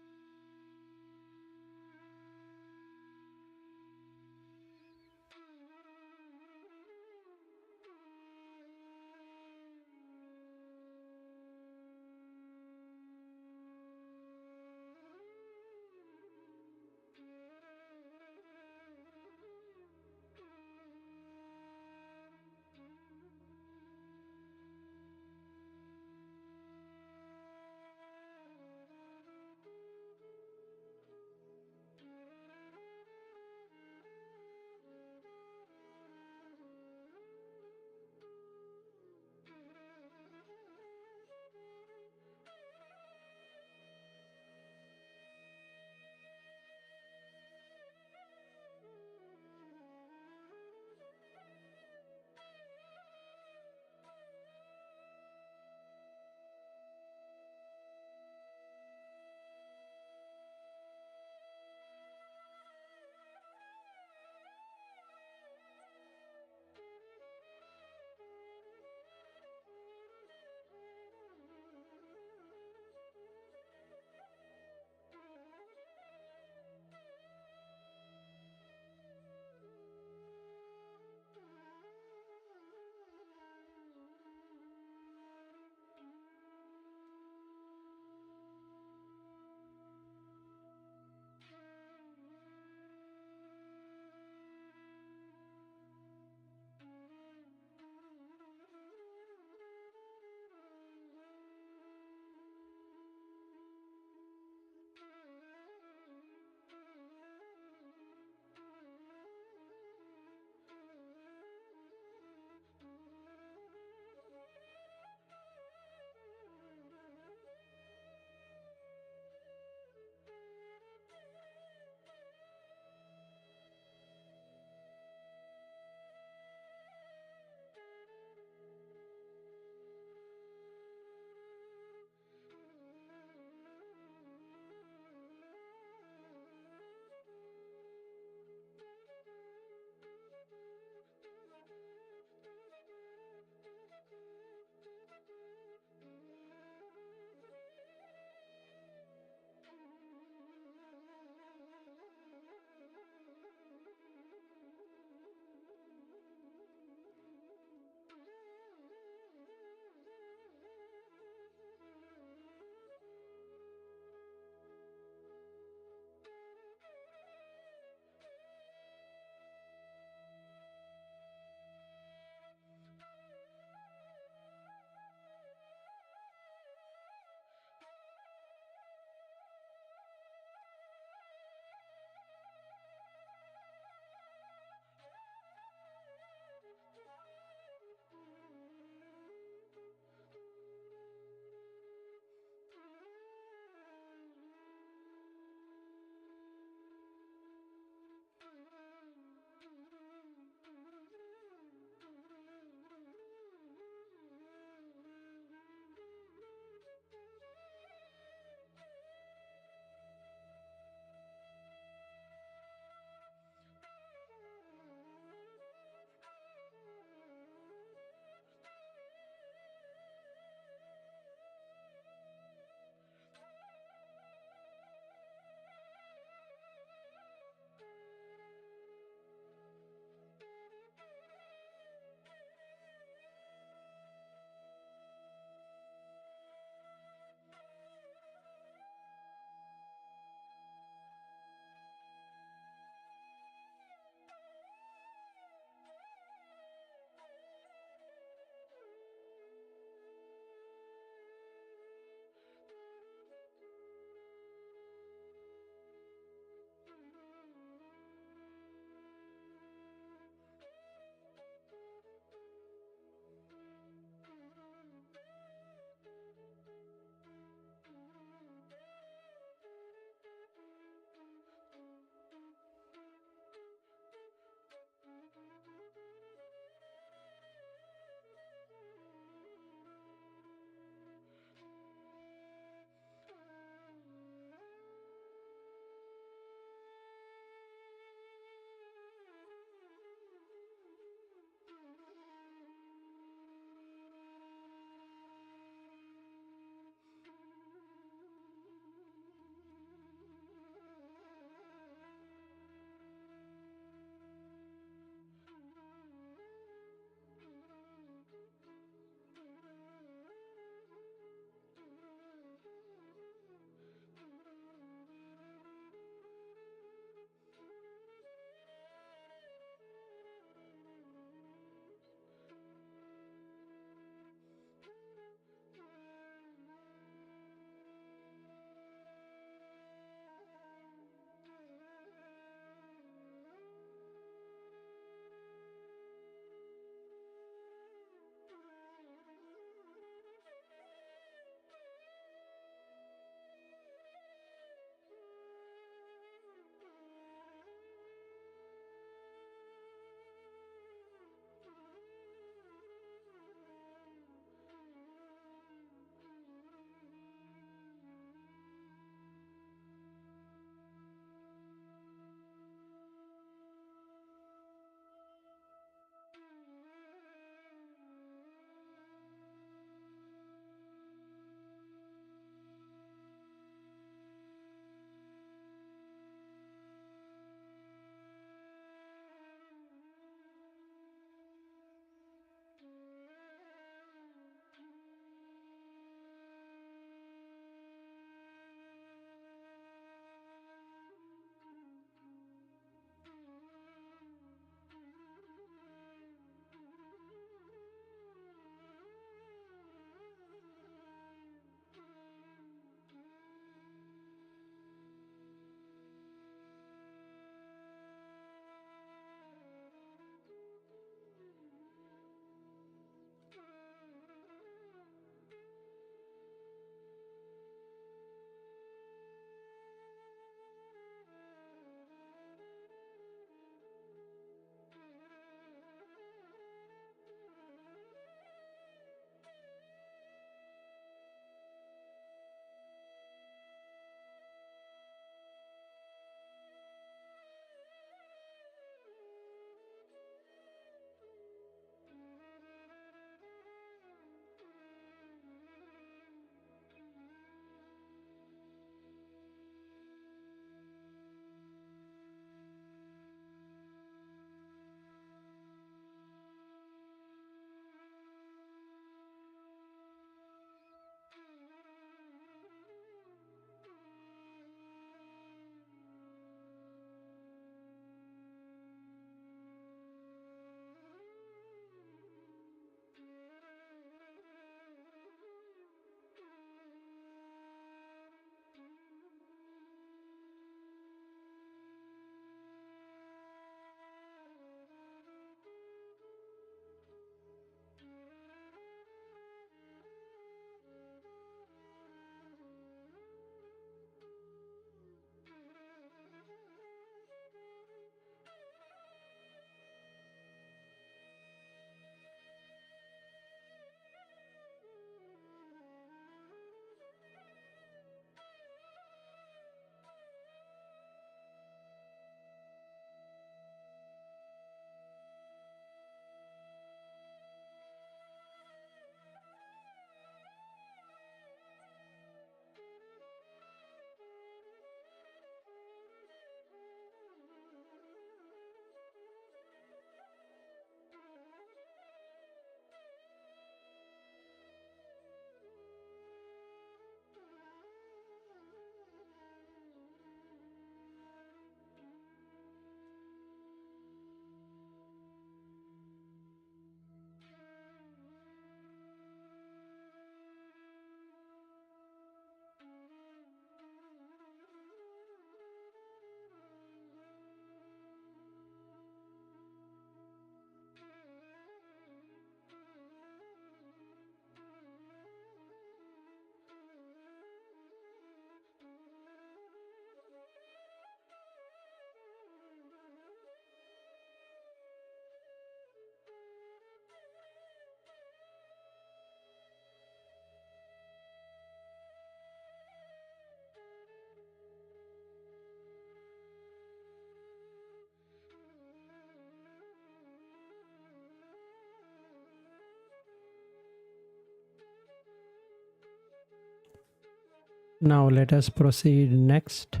Now let us proceed next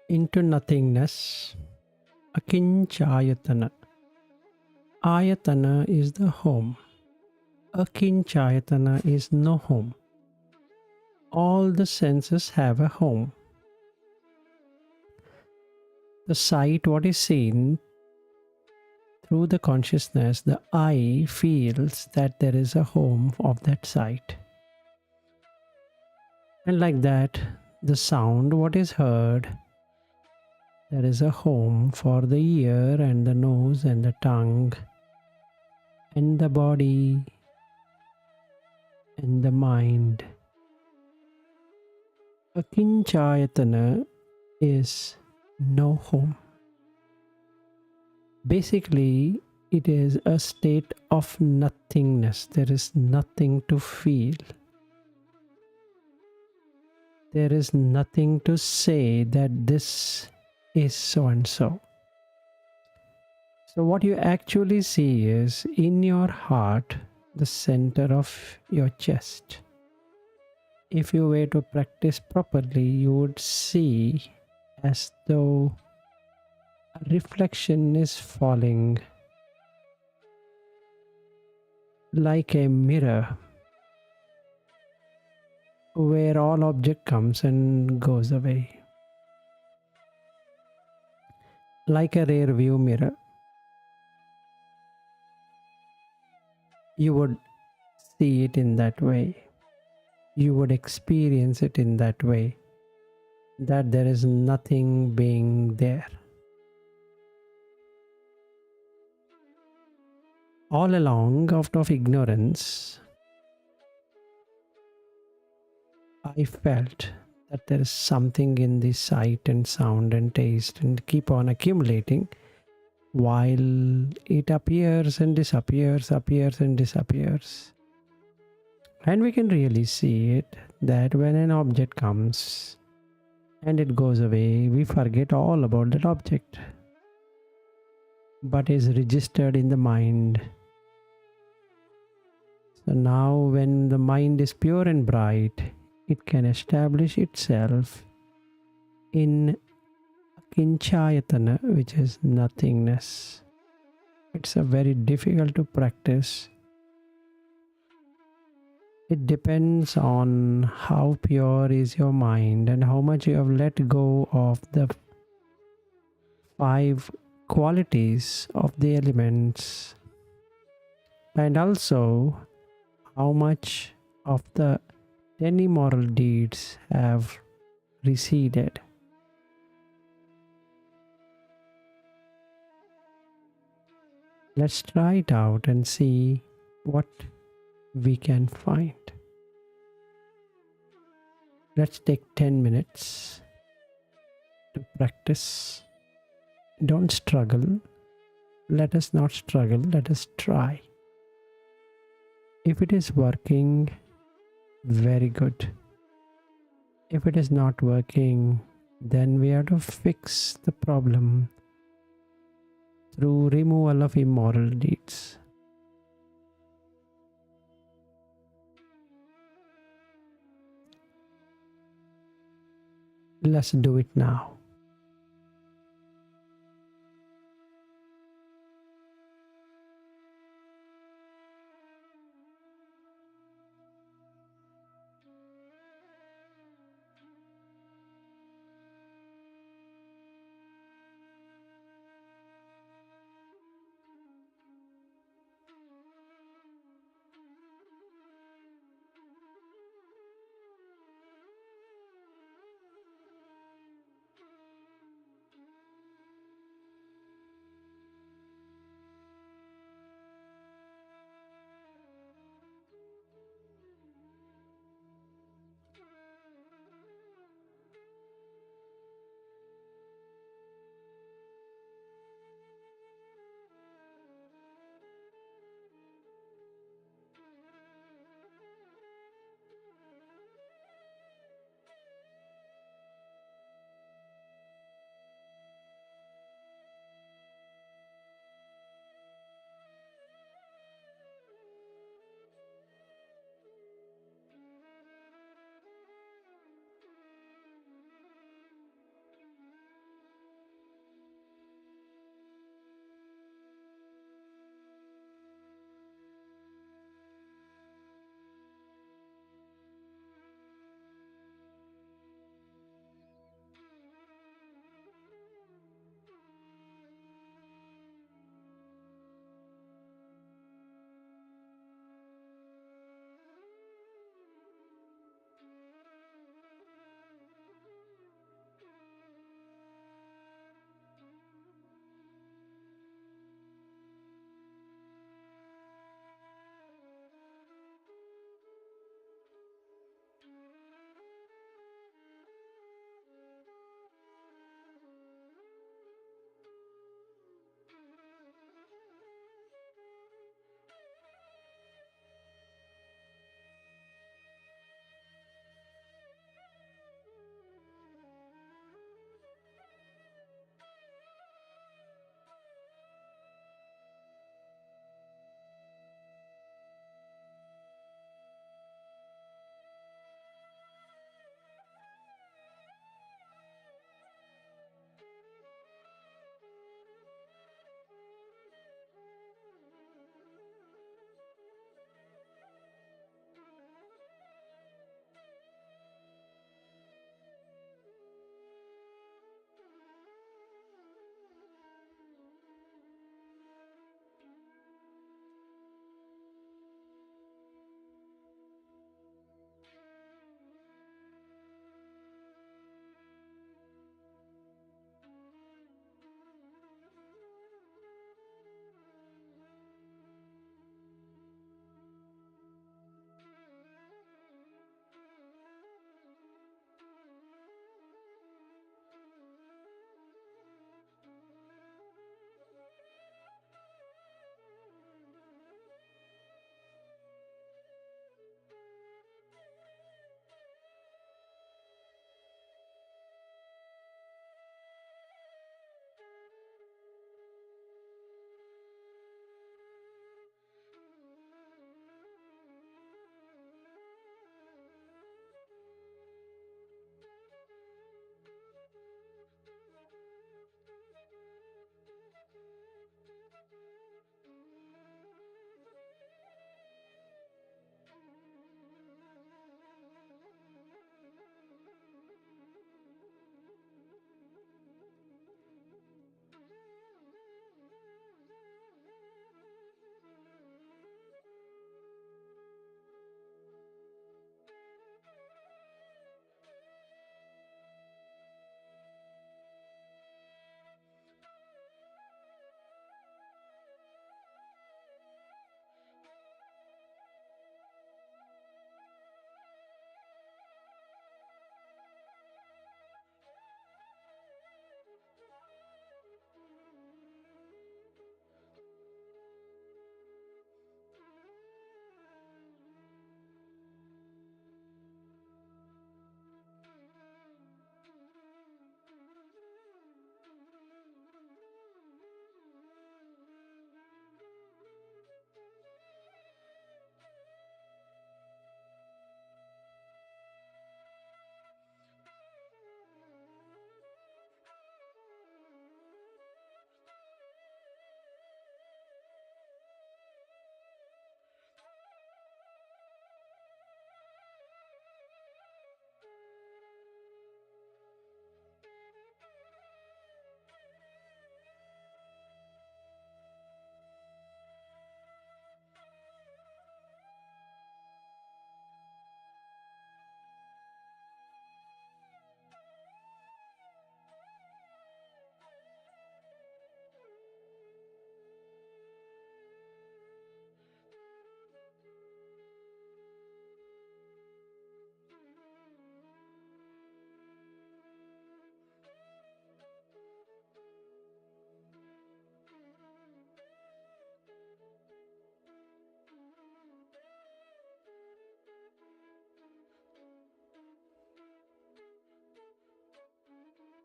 into nothingness. Akinchayatana. Ayatana is the home. Akinchayatana is no home. All the senses have a home. The sight, what is seen through the consciousness, the eye feels that there is a home of that sight. And like that, the sound, what is heard, there is a home for the ear and the nose and the tongue and the body and the mind. Akinchayatana is no home. Basically, it is a state of nothingness. There is nothing to feel. There is nothing to say that this is so and so. So, what you actually see is in your heart, the center of your chest. If you were to practice properly, you would see as though a reflection is falling like a mirror where all object comes and goes away. Like a rear view mirror. You would see it in that way. You would experience it in that way. That there is nothing being there. All along, out of ignorance, I felt that there is something in the sight and sound and taste and keep on accumulating while it appears and disappears, appears and disappears. And we can really see it that when an object comes and it goes away, we forget all about that object, but is registered in the mind. So now when the mind is pure and bright, it can establish itself in Kinchayatana, which is nothingness. It's a very difficult to practice. It depends on how pure is your mind and how much you have let go of the 5 qualities of the elements, and also how much of the 10 immoral deeds have receded. Let's try it out and see what we can find. Let's take 10 minutes to practice. Don't struggle. Let us not struggle. Let us try. If it is working, very good. If it is not working, then we have to fix the problem through removal of immoral deeds. Let's do it now.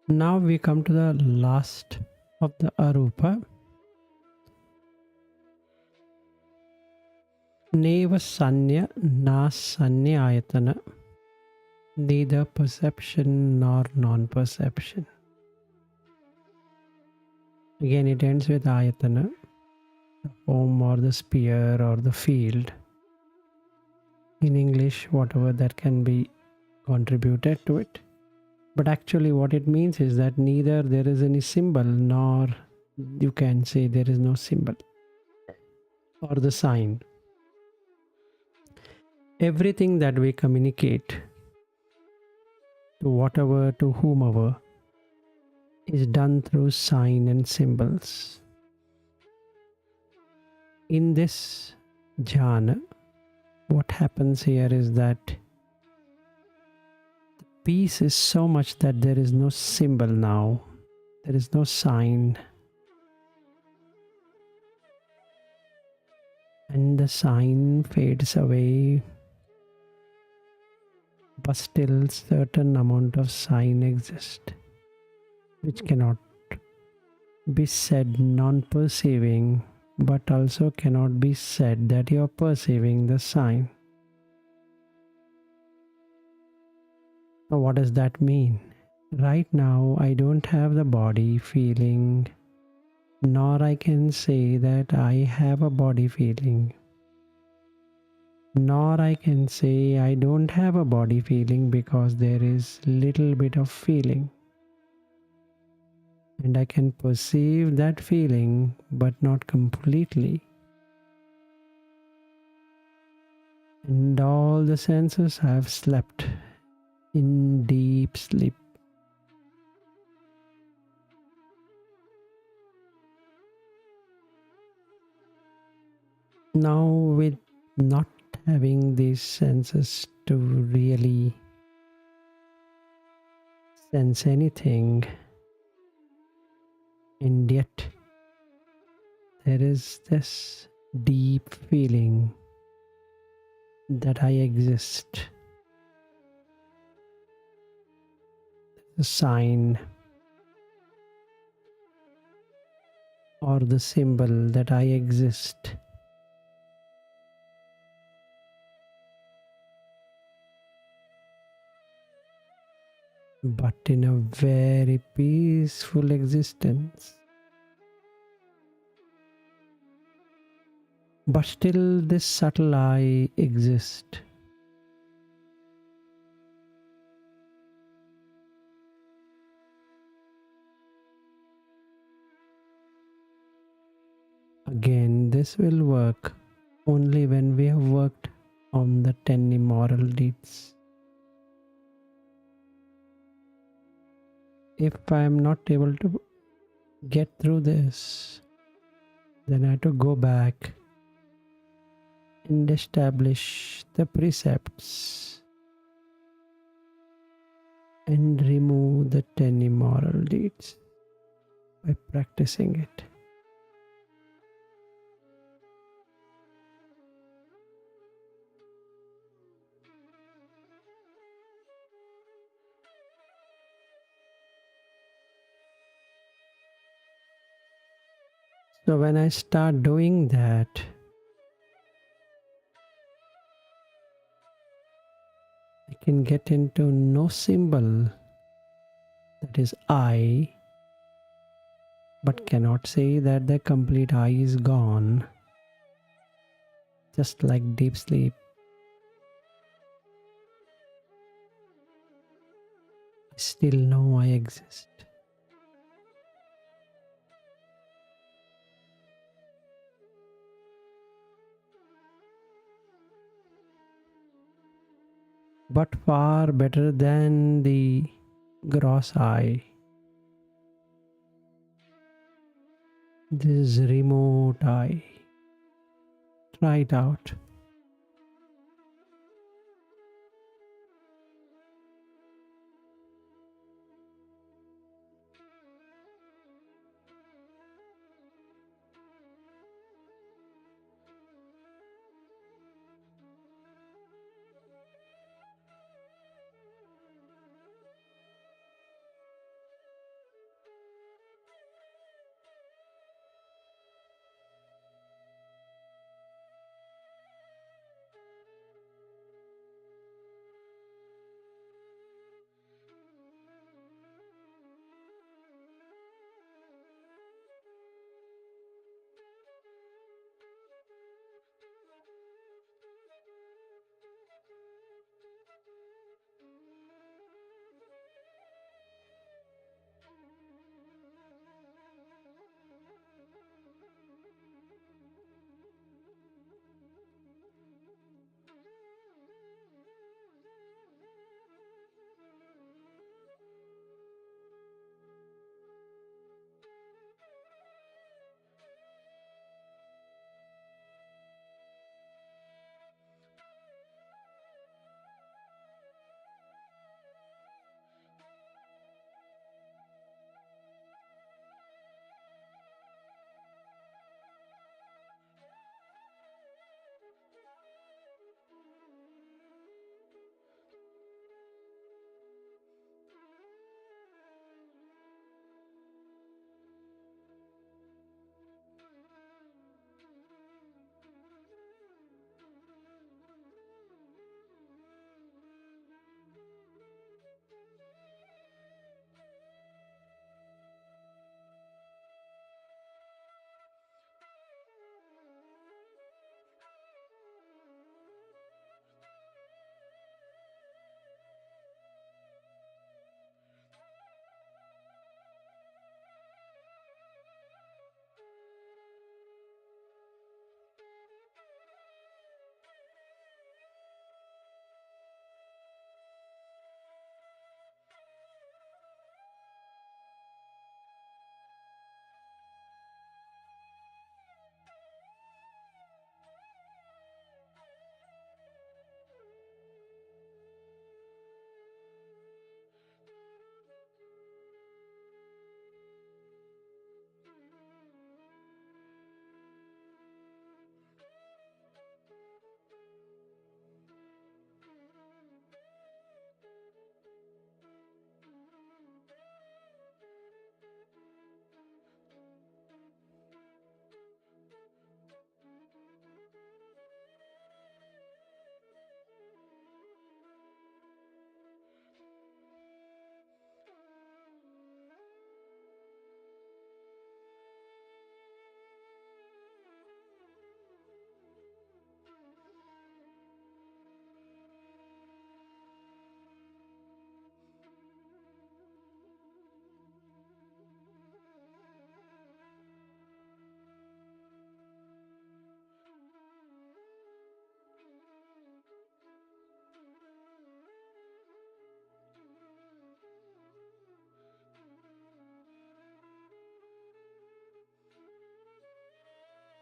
Now we come to the last of the arupa. Neva sanya na sanya ayatana. Neither perception nor non-perception. Again, it ends with ayatana, the form or the sphere or the field. In English, whatever that can be contributed to it. But actually what it means is that neither there is any symbol nor you can say there is no symbol or the sign. Everything that we communicate to whatever, to whomever, is done through sign and symbols. In this jhana, what happens here is that the peace is so much that there is no symbol now, there is no sign, and the sign fades away, but still certain amount of sign exists, which cannot be said non-perceiving, but also cannot be said that you are perceiving the sign. Now, what does that mean? Right now, I don't have the body feeling, nor I can say that I have a body feeling, nor I can say I don't have a body feeling because there is little bit of feeling. And I can perceive that feeling, but not completely. And all the senses have slept in deep sleep. Now, with not having these senses to really sense anything, and yet there is this deep feeling that I exist. The sign or the symbol that I exist. But in a very peaceful existence. But still this subtle I exists. Again, this will work only when we have worked on the 10 immoral deeds. If I am not able to get through this, then I have to go back and establish the precepts and remove the 10 immoral deeds by practicing it. So when I start doing that, I can get into no symbol that is I, but cannot say that the complete I is gone, just like deep sleep. I still know I exist. But far better than the gross I. This remote I. Try it out.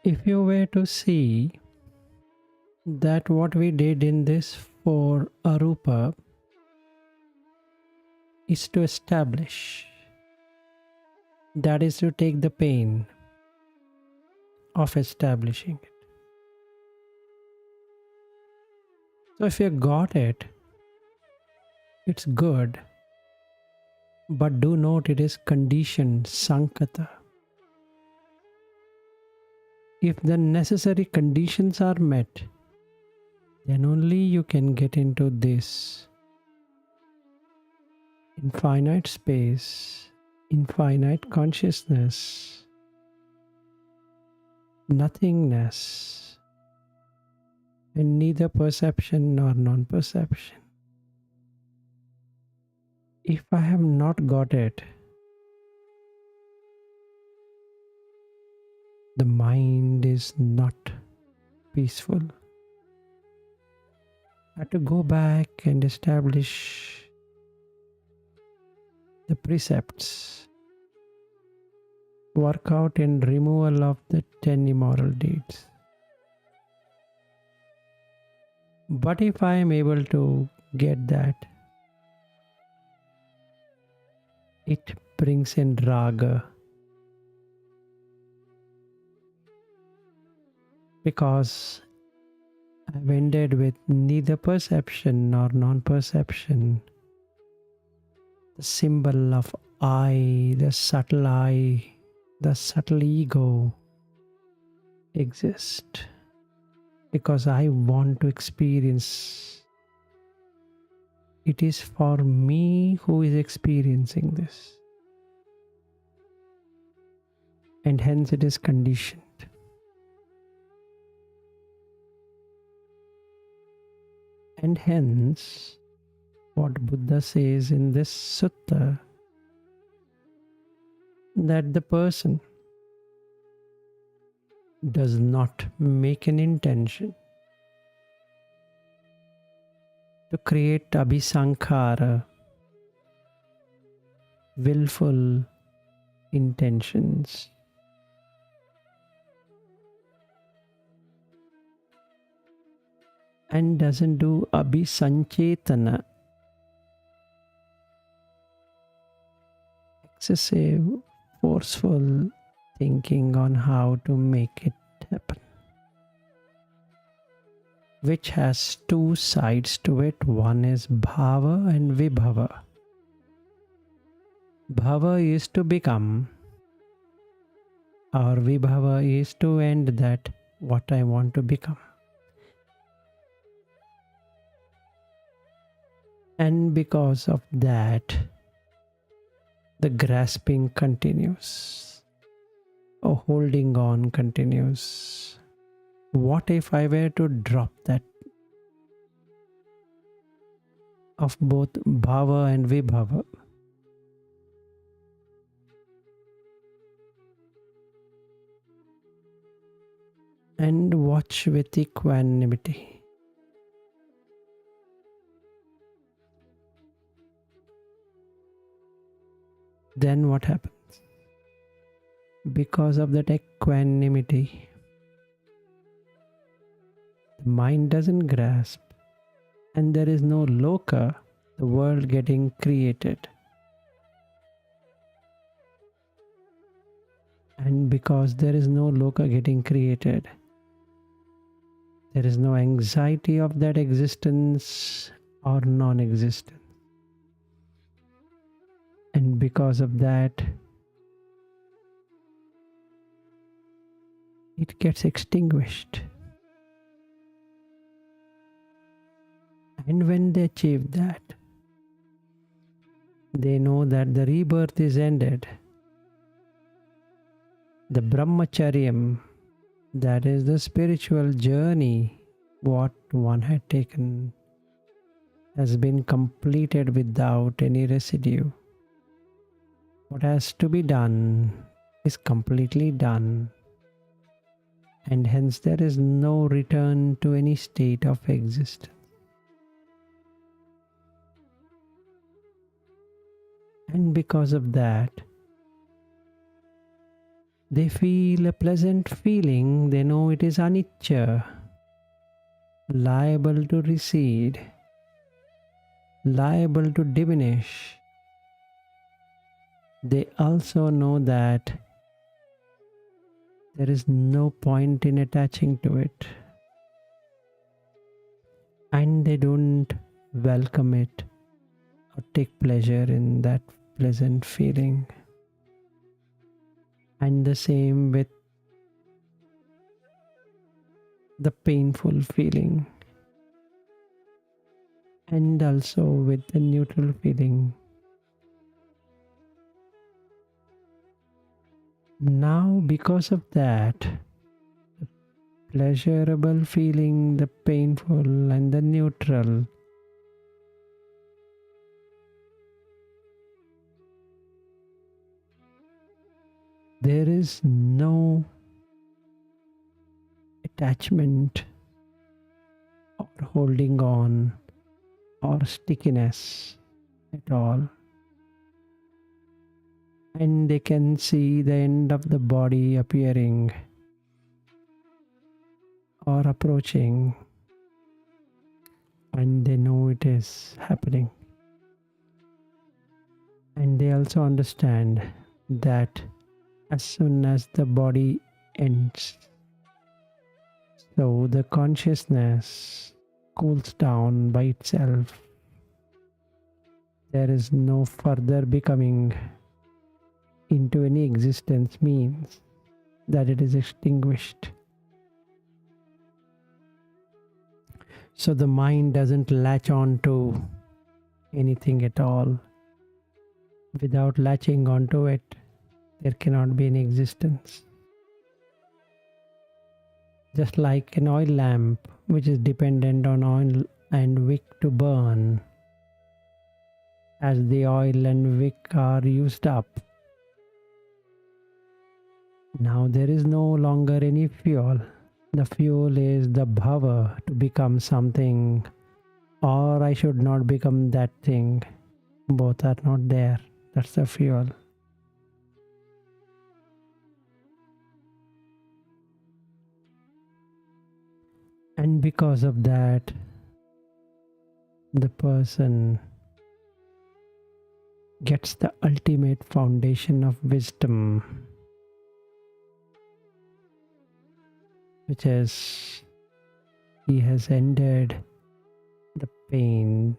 If you were to see that what we did in this for arupa is to establish, that is to take the pain of establishing it. So if you got it, it's good, but do note it is conditioned sankata. If the necessary conditions are met, then only you can get into this infinite space, infinite consciousness, nothingness, and neither perception nor non-perception. If I have not got it, the mind is not peaceful. I have to go back and establish the precepts, work out in removal of the 10 immoral deeds. But if I am able to get that, it brings in raga, because I've ended with neither perception nor non-perception. The symbol of I, the subtle ego exist because I want to experience. It is for me who is experiencing this, and hence it is conditioned. And hence, what Buddha says in this sutta, that the person does not make an intention to create abhisankhara, willful intentions. And doesn't do abhisanchetana, excessive, forceful thinking on how to make it happen, which has two sides to it. One is bhava and vibhava. Bhava is to become, or vibhava is to end that what I want to become. And because of that, the grasping continues, or holding on continues. What if I were to drop that of both bhava and vibhava? And watch with equanimity. Then what happens? Because of that equanimity, the mind doesn't grasp, and there is no loka, the world getting created. And because there is no loka getting created, there is no anxiety of that existence or non-existence. And because of that, it gets extinguished. And when they achieve that, they know that the rebirth is ended. The brahmacharyam, that is the spiritual journey, what one had taken, has been completed without any residue. What has to be done is completely done, and hence there is no return to any state of existence. And because of that, They feel a pleasant feeling, they know it is anicca, liable to recede, liable to diminish. They also know that there is no point in attaching to it, and they don't welcome it or take pleasure in that pleasant feeling. And the same with the painful feeling, and also with the neutral feeling. Now, because of that, the pleasurable feeling, the painful, and the neutral, there is no attachment or holding on or stickiness at all. And they can see the end of the body appearing or approaching, and they know it is happening. And they also understand that as soon as the body ends, so the consciousness cools down by itself. There is no further becoming into any existence, means that it is extinguished. So the mind doesn't latch on to anything at all. Without latching onto it, there cannot be any existence. Just like an oil lamp, which is dependent on oil and wick to burn. As the oil and wick are used up, now there is no longer any fuel. The fuel is the bhava, to become something, or I should not become that thing. Both are not there. That's the fuel. And because of that, the person gets the ultimate foundation of wisdom, which is he has ended the pain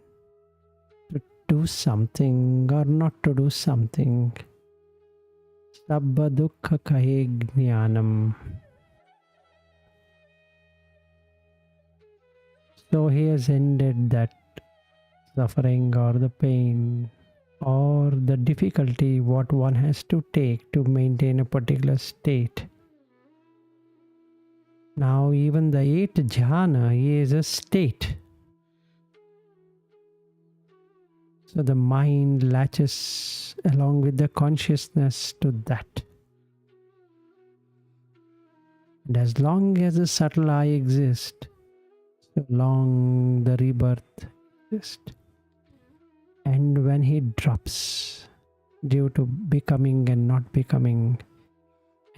to do something or not to do something. Sabba dukkha kahe jnanam. So he has ended that suffering or the pain or the difficulty what one has to take to maintain a particular state. Now even the 8th jhana is a state. So the mind latches along with the consciousness to that. And as long as the subtle I exists, so long the rebirth exists. And when he drops due to becoming and not becoming,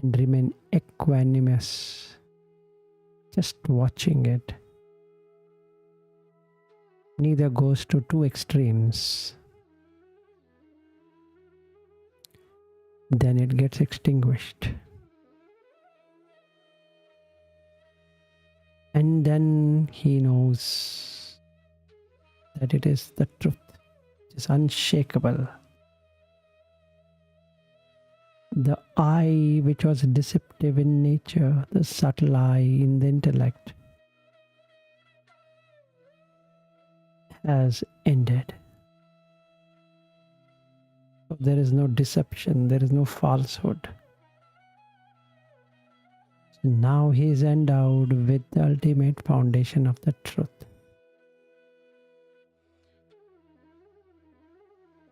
and remain equanimous, just watching it, neither goes to two extremes, then it gets extinguished. And then he knows that it is the truth, it is unshakable. The I, which was deceptive in nature, the subtle I in the intellect, has ended. So there is no deception, there is no falsehood. So now he is endowed with the ultimate foundation of the truth,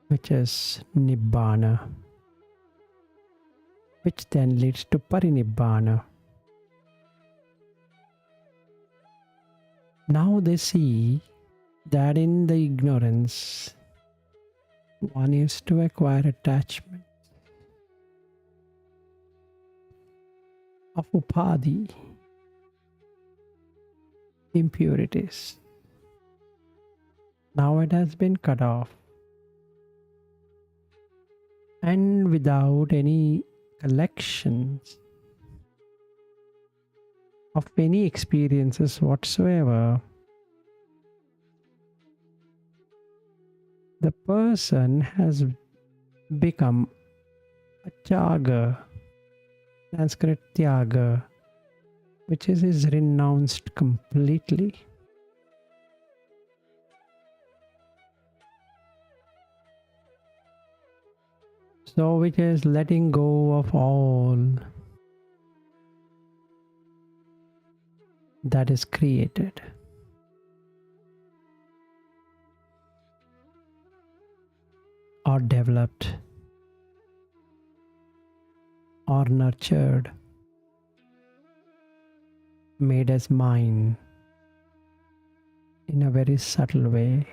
which is Nibbana, which then leads to Parinibbana. Now they see that in the ignorance, one is to acquire attachment. of upadhi, impurities. Now it has been cut off, and without any collections of any experiences whatsoever, the person has become a chaga, Sanskrit tyaga, which is renounced completely. So, which is letting go of all that is created, or developed, or nurtured, made as mine in a very subtle way.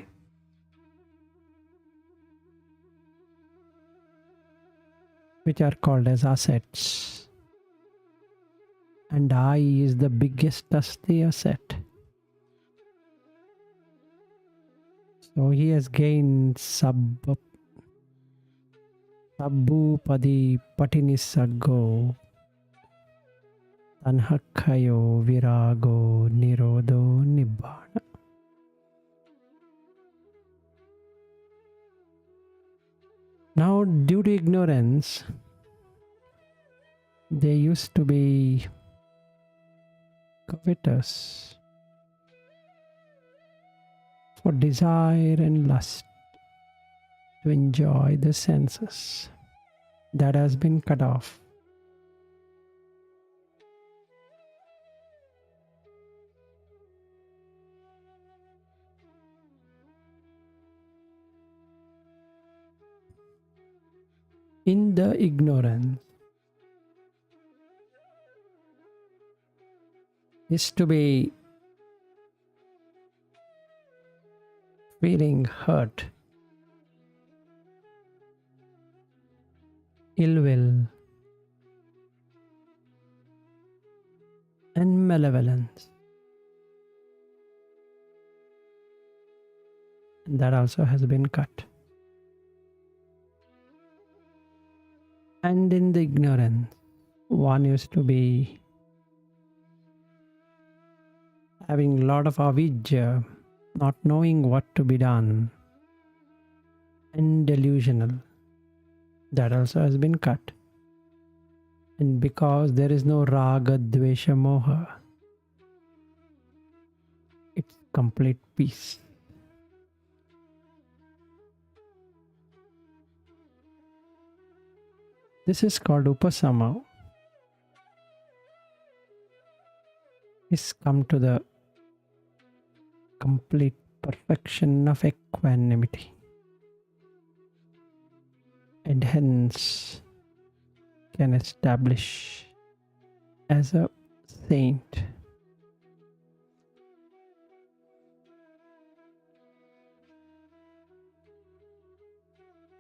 Which are called as assets. And I is the biggest asti asset. So he has gained sabbu padi patinisaggo tanhakhayo virago nirodho nibbana. Now, due to ignorance, they used to be covetous for desire and lust to enjoy the senses. That has been cut off. In the ignorance is to be feeling hurt, ill will, and malevolence. And that also has been cut. And in the ignorance, one used to be having a lot of avidya, not knowing what to be done, and delusional. That also has been cut. And because there is no raga, dvesha, moha, it's complete peace. This is called upasama. It's come to the complete perfection of equanimity, and hence can establish as a saint.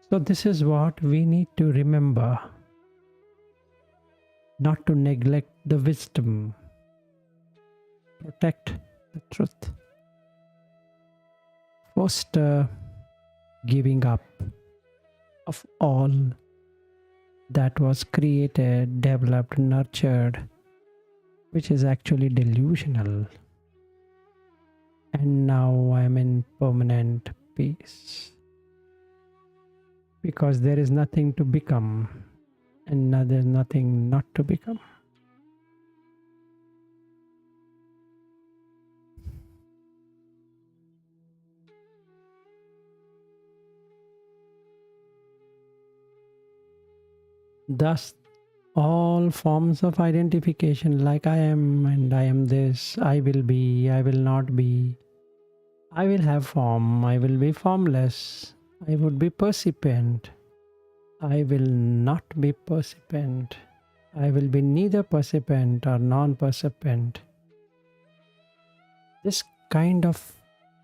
So this is what we need to remember, not to neglect the wisdom, protect the truth, foster giving up of all that was created, developed, nurtured, which is actually delusional. And now I am in permanent peace. Because there is nothing to become, and there is nothing not to become. Thus, all forms of identification, like I am and I am this, I will be, I will not be, I will have form, I will be formless, I would be percipient, I will not be percipient, I will be neither percipient or non-percipient. This kind of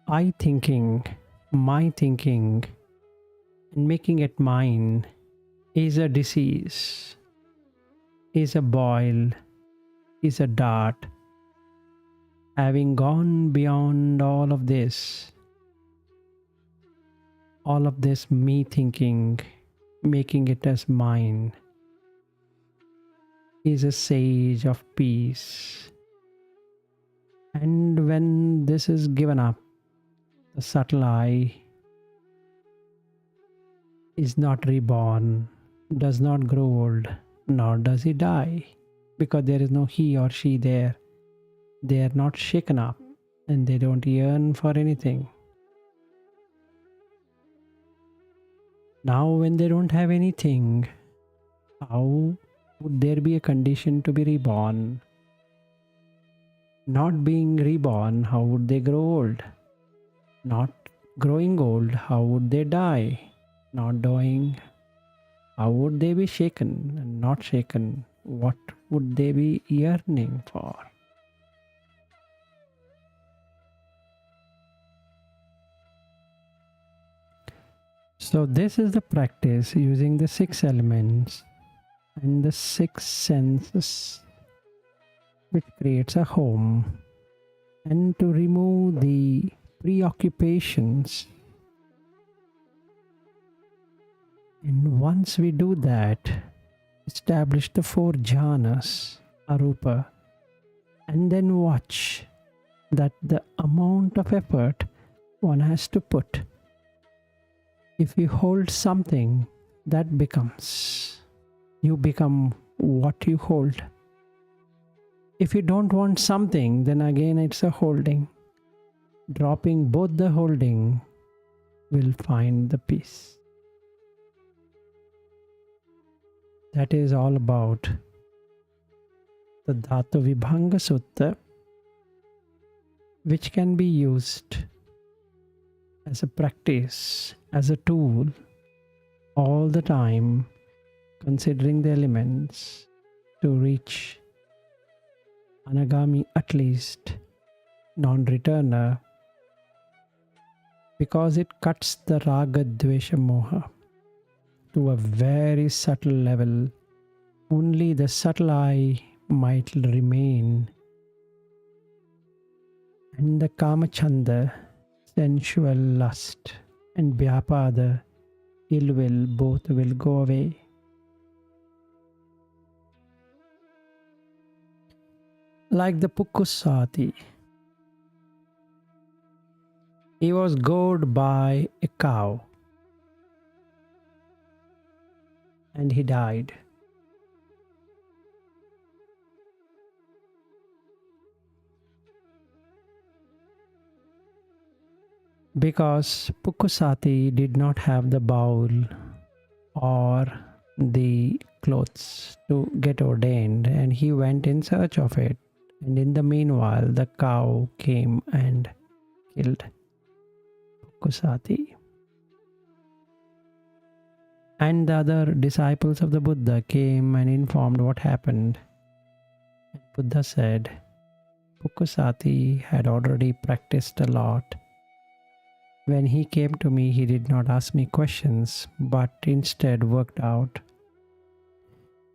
I thinking, my thinking, and making it mine is a disease, is a boil, is a dart. Having gone beyond all of this me thinking, making it as mine, is a sage of peace. And when this is given up, the subtle I is not reborn, does not grow old, nor does he die, because there is no he or she there. They are not shaken up and they don't yearn for anything. Now, when they don't have anything, how would there be a condition to be reborn? Not being reborn, how would they grow old? Not growing old, how would they die? Not dying, how would they be shaken? And not shaken, what would they be yearning for? So this is the practice using the 6 elements and the 6 senses, which creates a home, and to remove the preoccupations. And once we do that, establish the 4 jhanas, arupa, and then watch that the amount of effort one has to put. If you hold something, that becomes, you become what you hold. If you don't want something, then again it's a holding. Dropping both the holding will find the peace. That is all about the Dhatuvibhangasutta, which can be used as a practice, as a tool, all the time, considering the elements to reach Anagami, at least non-returner, because it cuts the raga, dvesha, moha to a very subtle level. Only the subtle I might remain, and the kamachanda, sensual lust, and vyapada, ill will, both will go away. Like the Pukusati, he was gored by a cow and he died. Because Pukusati did not have the bowl or the clothes to get ordained, and he went in search of it. And in the meanwhile, the cow came and killed Pukusati. And the other disciples of the Buddha came and informed what happened. And Buddha said, Pukusati had already practiced a lot. When he came to me, he did not ask me questions, but instead worked out.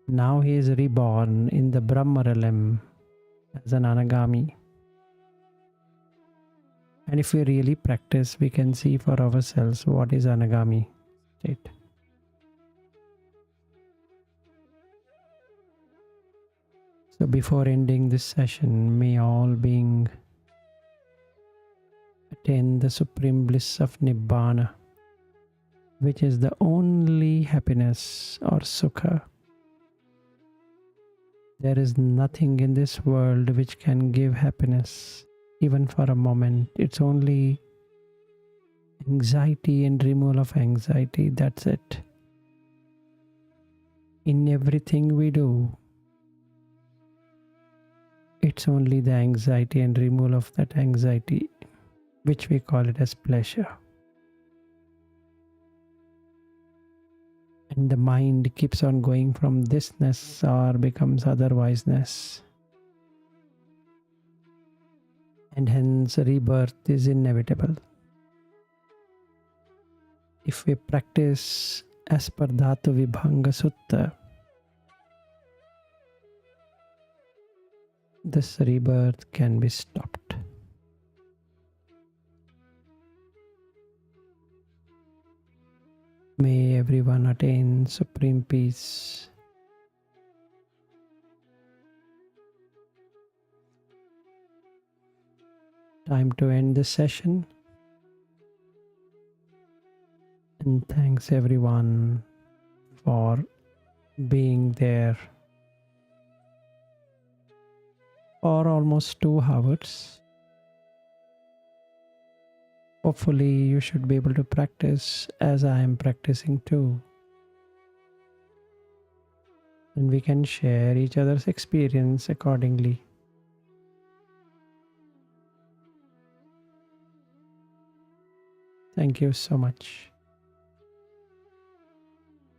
Now he is reborn in the Brahma realm as an Anagami. And if we really practice, we can see for ourselves what is Anagami state. So before ending this session, may all beings attain the supreme bliss of Nibbana, which is the only happiness or sukha. There is nothing in this world which can give happiness, even for a moment. It's only anxiety and removal of anxiety, that's it. In everything we do, it's only the anxiety and removal of that anxiety, which we call it as pleasure. And the mind keeps on going from thisness or becomes otherwiseness. And hence rebirth is inevitable. If we practice as per Dhatuvibhangasutta, this rebirth can be stopped. May everyone attain supreme peace. Time to end this session. And thanks everyone for being there for almost 2 hours. Hopefully, you should be able to practice as I am practicing too. And we can share each other's experience accordingly. Thank you so much.